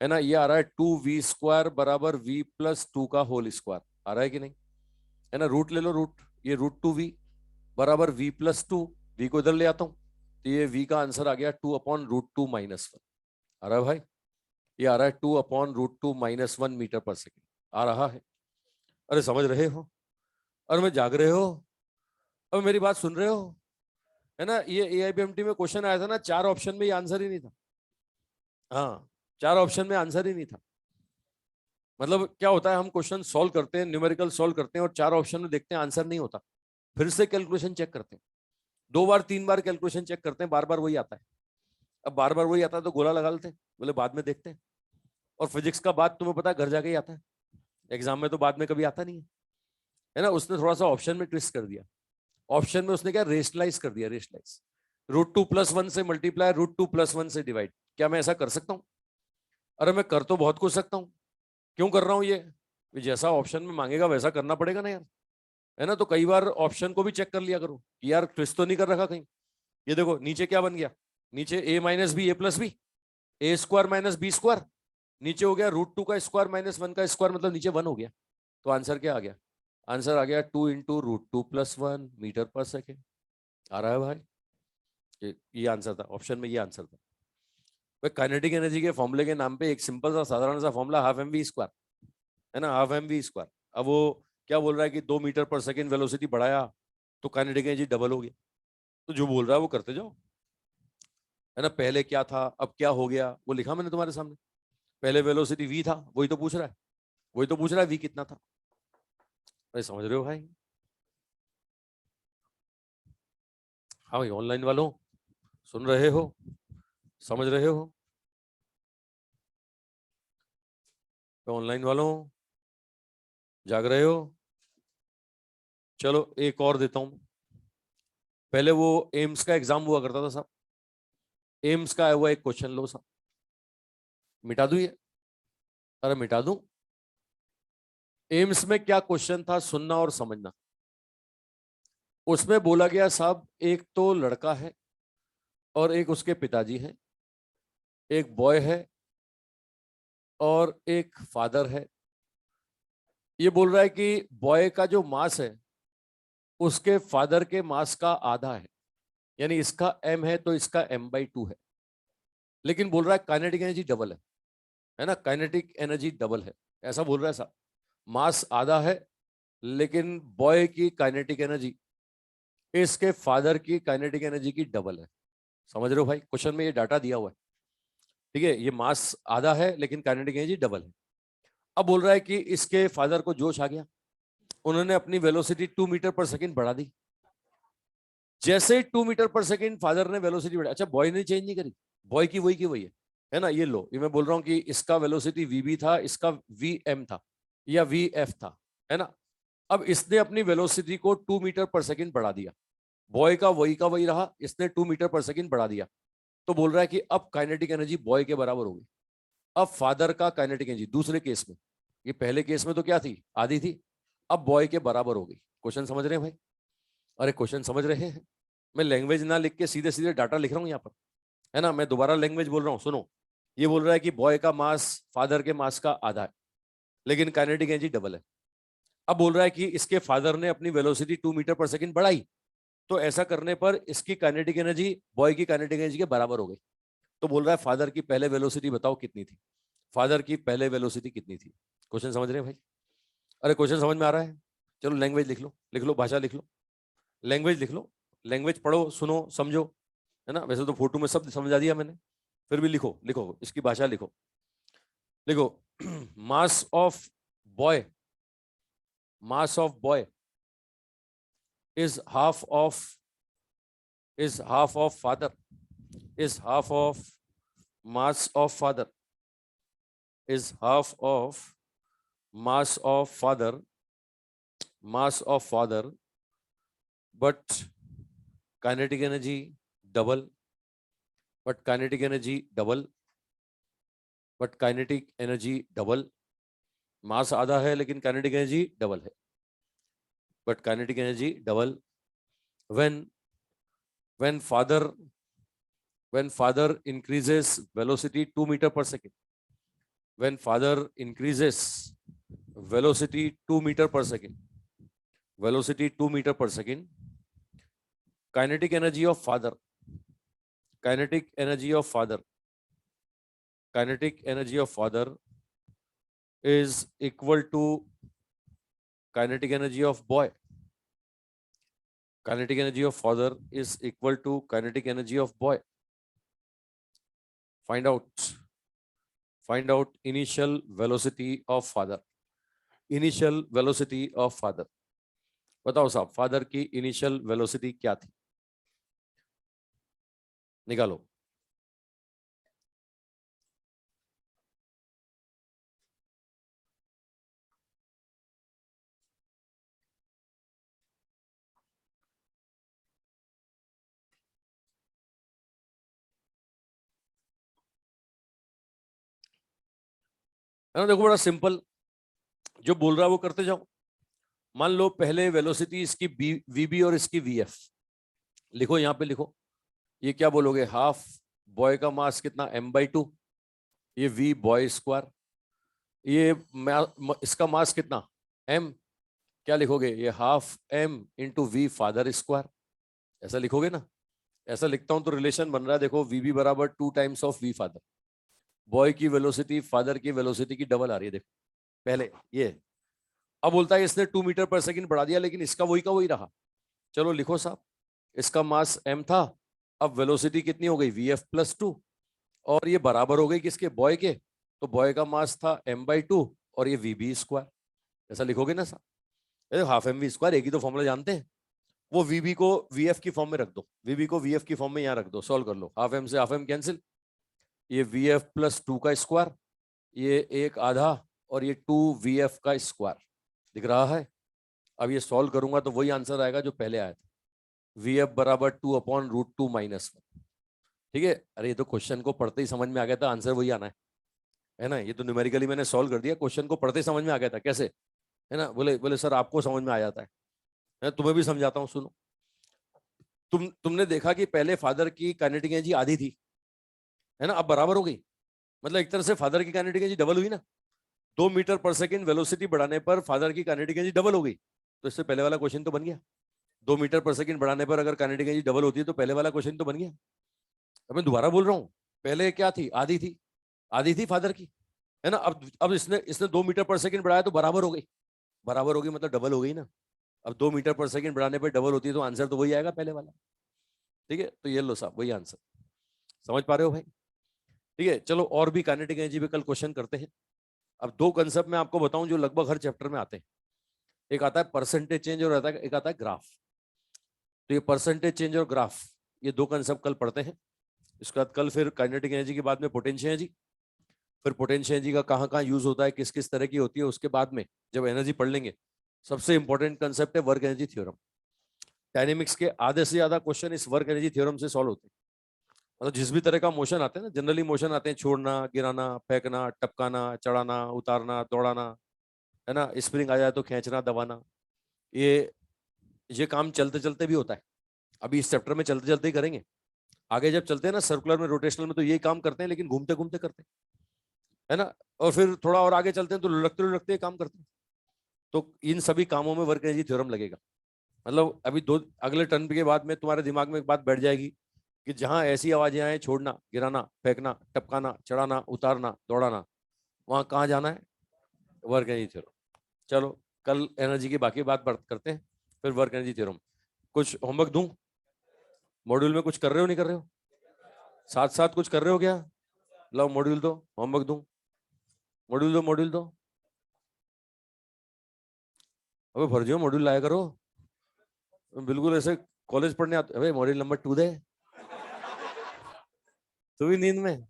है ना। ये आ रहा है 2v² बराबर v+2 का होल स्क्वायर, आ रहा है कि नहीं, है ना। रूट ले लो, रूट, ये √2v बराबर v+2, v को इधर ले आता हूं, तो ये v का आंसर आ गया 2/√2 - 1। आ रहा है भाई, ये आ रहा है 2/√2 - 1 मीटर पर सेकेंड आ रहा है। अरे समझ रहे हो, अरे मैं जाग रहे हो, अब मेरी बात सुन रहे हो, है ना। ये AIBMT में क्वेश्चन आया था ना, 4 ऑप्शन में ये आंसर ही नहीं था। हाँ, 4 ऑप्शन में आंसर ही नहीं था। मतलब क्या होता है, हम क्वेश्चन सॉल्व करते हैं, न्यूमेरिकल सॉल्व करते हैं और 4 ऑप्शन में देखते हैं आंसर नहीं होता, फिर से कैलकुलेशन चेक करते हैं, 2 बार 3 बार कैलकुलेशन चेक करते हैं, बार बार वही आता है। अब बार बार वही आता है तो गोला लगा लेते हैं, बोले बाद में देखते हैं। और फिजिक्स का बात तुम्हें पता है घर जाके ही आता है, एग्जाम में तो बाद में कभी आता नहीं है ना। उसने थोड़ा सा ऑप्शन में ट्विस्ट कर दिया, ऑप्शन में उसने क्या रेशनलाइज कर दिया, रेशनलाइज, √2+1 से मल्टीप्लाई, √2+1 से डिवाइड। क्या मैं ऐसा कर सकता हूँ? अरे मैं कर तो बहुत कुछ सकता हूँ, क्यों कर रहा हूँ ये, जैसा ऑप्शन में मांगेगा वैसा करना पड़ेगा ना यार, है ना। तो कई बार ऑप्शन को भी चेक कर लिया करो कि यार ट्विस्ट तो नहीं कर रखा कहीं। ये देखो नीचे क्या बन गया, नीचे a - b a+b, a² - b², नीचे हो गया √2 का स्क्वायर -1 का स्क्वायर, मतलब नीचे 1 हो गया। तो आंसर क्या आ गया, आंसर आ गया 2 × √2+1 मीटर पर सेकेंड। आ रहा है भाई, ये आंसर था, ऑप्शन में ये आंसर था। काइनेटिक एनर्जी के फॉर्मूले के नाम पे एक सिंपल सा साधारण सा फॉर्मूला हाफ mv², है ना, हाफ mv²। अब वो क्या बोल रहा है कि 2 मीटर पर सेकेंड वेलोसिटी बढ़ाया तो काइनेटिक एनर्जी डबल हो गया, तो जो बोल रहा है वो करते जाओ, है ना। पहले क्या था अब क्या हो गया वो लिखा मैंने तुम्हारे सामने। पहले वेलोसिटी v था, वही तो पूछ रहा है, वही तो पूछ रहा है v कितना था। अरे समझ रहे हो भाई? हाँ भाई, ऑनलाइन वालों सुन रहे हो, समझ रहे हो? तो ऑनलाइन वालों जाग रहे हो? चलो एक और देता हूं। पहले वो एम्स का एग्जाम हुआ करता था साहब, एम्स का आया हुआ एक क्वेश्चन लो साहब, मिटा दूं ये? अरे मिटा दूं? एम्स में क्या क्वेश्चन था, सुनना और समझना। उसमें बोला गया साहब, एक तो लड़का है और एक उसके पिताजी हैं, एक बॉय है और एक फादर है। ये बोल रहा है कि बॉय का जो मास है उसके फादर के मास का आधा है, यानी इसका m है तो इसका m/2 है। लेकिन बोल रहा है काइनेटिक एनर्जी डबल है ना, काइनेटिक एनर्जी डबल है, ऐसा बोल रहा है साहब। मास आधा है लेकिन बॉय की काइनेटिक एनर्जी इसके फादर की काइनेटिक एनर्जी की डबल है। समझ रहे हो भाई? क्वेश्चन में ये डाटा दिया हुआ है, ठीक है। ये मास आधा है लेकिन काइनेटिक एनर्जी डबल है। अब बोल रहा है कि इसके फादर को जोश आ गया, उन्होंने अपनी वेलोसिटी 2 मीटर पर सेकंड बढ़ा दी। जैसे ही 2 मीटर पर सेकंड फादर ने वेलोसिटी बढ़ाई, अच्छा बॉय ने चेंज नहीं करी, बॉय की वही है, है ना। ये लो, ये मैं बोल रहा हूँ कि इसका वेलोसिटी वीबी था, इसका वीएम था या वीएफ था, है ना। अब इसने अपनी वेलोसिटी को 2 मीटर पर सेकंड बढ़ा दिया, बॉय का वही रहा, इसने 2 मीटर पर सेकंड बढ़ा दिया, तो बोल रहा है कि अब काइनेटिक एनर्जी बॉय के बराबर होगी। अब फादर का काइनेटिक एनर्जी दूसरे केस में, ये पहले केस में तो क्या थी, आधी थी, अब बॉय के बराबर हो गई। क्वेश्चन समझ रहे हैं भाई? अरे क्वेश्चन समझ रहे हैं? मैं लैंग्वेज ना लिख के सीधे सीधे डाटा लिख रहा हूँ यहाँ पर, है ना। मैं दोबारा लैंग्वेज बोल रहा हूँ, सुनो। ये बोल रहा है कि बॉय का मास फादर के मास का आधा है, लेकिन काइनेटिक एनर्जी डबल है। अब बोल रहा है कि इसके फादर ने अपनी वेलोसिटी 2 मीटर पर सेकंड बढ़ाई, तो ऐसा करने पर इसकी काइनेटिक एनर्जी बॉय की काइनेटिक एनर्जी के बराबर हो गई। तो बोल रहा है फादर की पहले वेलोसिटी बताओ कितनी थी, फादर की पहले वेलोसिटी कितनी थी। क्वेश्चन समझ रहे हैं भाई? अरे क्वेश्चन समझ में आ रहा है? चलो लैंग्वेज लिख लो, लिख लो, भाषा लिख लो, लैंग्वेज लिख लो, लैंग्वेज पढ़ो, सुनो, समझो, है ना। वैसे तो फोटो में सब समझा दिया मैंने, फिर भी लिखो, लिखो, इसकी भाषा लिखो, लिखो। Mass of boy, mass of boy is half of, is half of father, is half of mass of father, is half of mass of father, mass of father, but kinetic energy double, but kinetic energy double, but kinetic energy double, mass आधा है लेकिन kinetic energy double है, but kinetic energy double when father, when father increases velocity 2 meter per second, when father increases velocity 2 meter per second, velocity 2 meter per second, kinetic energy of father, kinetic energy of father, kinetic energy of father is equal to kinetic energy of boy. Kinetic energy of father is equal to kinetic energy of boy. Find out, find out initial velocity of father, initial velocity of father. बताओ साहब, father की initial velocity क्या थी, निकालो। है ना, देखो बड़ा सिंपल, जो बोल रहा है वो करते जाओ। मान लो पहले वेलोसिटी इसकी वीबी और इसकी वीएफ, लिखो यहाँ पे लिखो। ये क्या बोलोगे, हाफ बॉय का मास कितना, m/2, ये v बॉय स्क्वायर, ये इसका मास कितना, m, क्या लिखोगे, ये half m into V father square, ऐसा लिखोगे ना। ऐसा लिखता हूं तो रिलेशन बन रहा है, देखो वीबी बराबर 2 times of V father, boy की वेलोसिटी फादर की वेलोसिटी की डबल आ रही है, देखो पहले ये। अब बोलता है इसने 2 मीटर पर सेकंड बढ़ा दिया, लेकिन इसका वही का वही रहा। चलो लिखो साहब, इसका मास m था, अब वेलोसिटी कितनी हो गई, vf+2, और ये बराबर हो गई किसके, बॉय के। तो बॉय का मास था m/2 और ये वीबी स्क्वायर, ऐसा लिखोगे ना साहब। हाफ एम वी स्क्वायर, एक ही तो फॉर्मूला जानते हैं। वो वीबी को वीएफ की फॉर्म में रख दो, वीबी को वीएफ की फॉर्म में यहाँ रख दो, सॉल्व कर लो। हाफ एम से हाफ एम कैंसिल, ये vf+2 का स्क्वायर, ये एक आधा, और ये 2vf का स्क्वायर दिख रहा है। अब ये सॉल्व करूंगा तो वही आंसर आएगा जो पहले आया था, vf बराबर 2/√2 -1। ठीक है। अरे ये तो क्वेश्चन को पढ़ते ही समझ में आ गया था, आंसर वही आना है ना। ये तो न्यूमेरिकली मैंने सॉल्व कर दिया, क्वेश्चन को पढ़ते ही समझ में आ गया था, कैसे, है ना। बोले बोले सर आपको समझ में आ जाता है, मैं तुम्हें भी समझाता हूँ, सुनो। तुमने देखा कि पहले फादर की काइनेटिक एनर्जी आधी थी, है ना, अब बराबर हो गई। मतलब एक तरह से फादर की काइनेटिक एनर्जी डबल हुई ना। 2 मीटर पर सेकंड वेलोसिटी बढ़ाने पर फादर की काइनेटिक एनर्जी डबल हो गई, तो इससे पहले वाला क्वेश्चन तो बन गया। 2 मीटर पर सेकंड बढ़ाने पर अगर काइनेटिक एनर्जी डबल होती है तो पहले वाला क्वेश्चन तो बन गया। अब मैं दोबारा बोल रहा हूँ, पहले क्या थी, आधी थी, आधी थी फादर की, है ना। अब इसने इसने 2 मीटर पर सेकंड बढ़ाया तो बराबर हो गई, बराबर हो गई मतलब डबल हो गई ना। अब 2 मीटर पर सेकंड बढ़ाने पर डबल होती है तो आंसर तो वही आएगा पहले वाला। ठीक है, तो ये लो साहब वही आंसर, समझ पा रहे हो भाई? ठीक है, चलो और भी काइनेटिक एनर्जी पे कल क्वेश्चन करते हैं। अब दो कंसेप्ट मैं आपको बताऊं जो लगभग हर चैप्टर में आते हैं, एक आता है परसेंटेज चेंज और एक आता है ग्राफ। तो ये परसेंटेज चेंज और ग्राफ, ये दो कंसेप्ट कल पढ़ते हैं। इसके बाद कल फिर काइनेटिक एनर्जी के बाद में पोटेंशियल एनर्जी, फिर पोटेंशियल एनर्जी का कहाँ कहाँ यूज होता है, किस किस तरह की होती है, उसके बाद में जब एनर्जी पढ़ लेंगे सबसे इंपॉर्टेंट कंसेप्ट है वर्क एनर्जी थ्योरम। डायनेमिक्स के आधे से ज्यादा क्वेश्चन इस वर्क एनर्जी थ्योरम से सॉल्व होते हैं। मतलब जिस भी तरह का मोशन आते हैं ना, जनरली मोशन आते हैं छोड़ना, गिराना, फेंकना, टपकाना, चढ़ाना, उतारना, दौड़ाना, है ना, स्प्रिंग आ जाए तो खींचना, दबाना, ये ये काम चलते चलते भी होता है। अभी इस चैप्टर में चलते चलते ही करेंगे, आगे जब चलते हैं ना सर्कुलर में, रोटेशनल में, तो यही काम करते हैं, लेकिन घूमते घूमते करते हैं, है ना। और फिर थोड़ा और आगे चलते हैं तो लुढ़कते लुढ़कते काम करते हैं। तो इन सभी कामों में वर्क एनर्जी थ्योरम लगेगा। मतलब अभी दो अगले टर्न के बाद में तुम्हारे दिमाग में एक बात बैठ जाएगी कि जहां ऐसी आवाजें आए, छोड़ना, गिराना, फेंकना, टपकाना, चढ़ाना, उतारना, दौड़ाना, वहां कहाँ जाना है, वर्क एनर्जी थ्योरम। चलो कल एनर्जी की बाकी बात करते हैं, फिर वर्क एनर्जी थ्योरम। कुछ होमवर्क दूं? मॉड्यूल में कुछ कर रहे हो, नहीं कर रहे हो? साथ साथ कुछ कर रहे हो क्या? लो मॉड्यूल दो, होमवर्क दूं? मॉड्यूल दो, मॉड्यूल दो। अबे फर्जियो मॉड्यूल लाया करो, बिल्कुल ऐसे कॉलेज पढ़ने आते। अबे मॉड्यूल नंबर 2 दे, तू भी नींद में।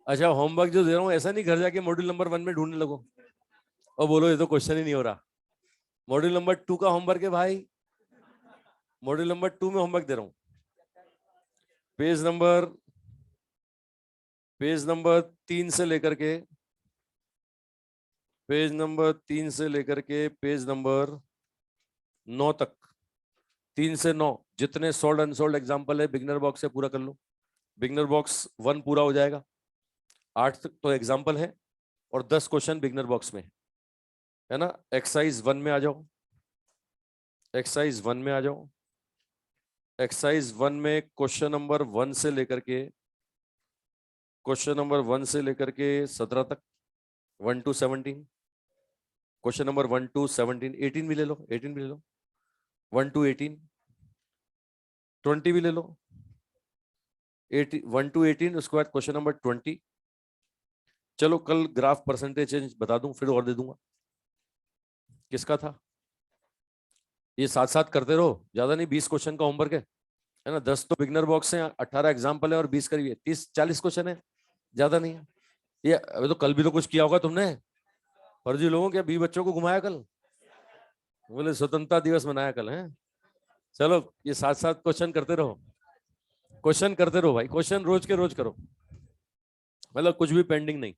अच्छा होमवर्क जो दे रहा हूँ ऐसा नहीं घर जाके मॉड्यूल नंबर 1 में ढूंढने लगो और बोलो ये तो क्वेश्चन ही नहीं हो रहा। मॉड्यूल नंबर 2 का होमवर्क है भाई, मॉड्यूल नंबर 2 में होमवर्क दे रहा हूँ। पेज नंबर पेज नंबर 3 से लेकर के पेज नंबर 3 से लेकर के पेज नंबर 9 तक, 3 से 9 जितने सोल्ड अनसोल्ड एग्जाम्पल है बिगनर बॉक्स से पूरा कर लो। बिगनर बॉक्स 1 पूरा हो जाएगा, 8 तक तो एग्जाम्पल है और 10 क्वेश्चन बिगनर बॉक्स में है ना। एक्सरसाइज 1 में आ जाओ, एक्सरसाइज 1 में आ जाओ। एक्सरसाइज 1 में क्वेश्चन नंबर 1 से लेकर के 17 तक, 1 to 17। क्वेश्चन नंबर 1 to 17, 18 भी ले लो, 18 भी ले लो, 1 to 18, 20 भी ले लो, 1 to 18। उसके बाद क्वेश्चन नंबर 20। चलो कल ग्राफ परसेंटेज चेंज बता दूं, फिर और दे दूंगा। किसका था ये? साथ साथ करते रहो, ज्यादा नहीं, 20 क्वेश्चन का होमवर्क है ना। 10 तो बिगनर बॉक्स है, 18 एग्जाम्पल है और 20 करीब 30-40 क्वेश्चन है, ज्यादा नहीं है ये। अभी तो कल भी तो कुछ किया होगा तुमने, फर्जी लोगों के 20 बच्चों को घुमाया कल, बोले स्वतंत्रता दिवस मनाया कल है। चलो ये साथ साथ क्वेश्चन करते रहो, क्वेश्चन करते रहो भाई, क्वेश्चन रोज के रोज करो, मतलब कुछ भी पेंडिंग नहीं।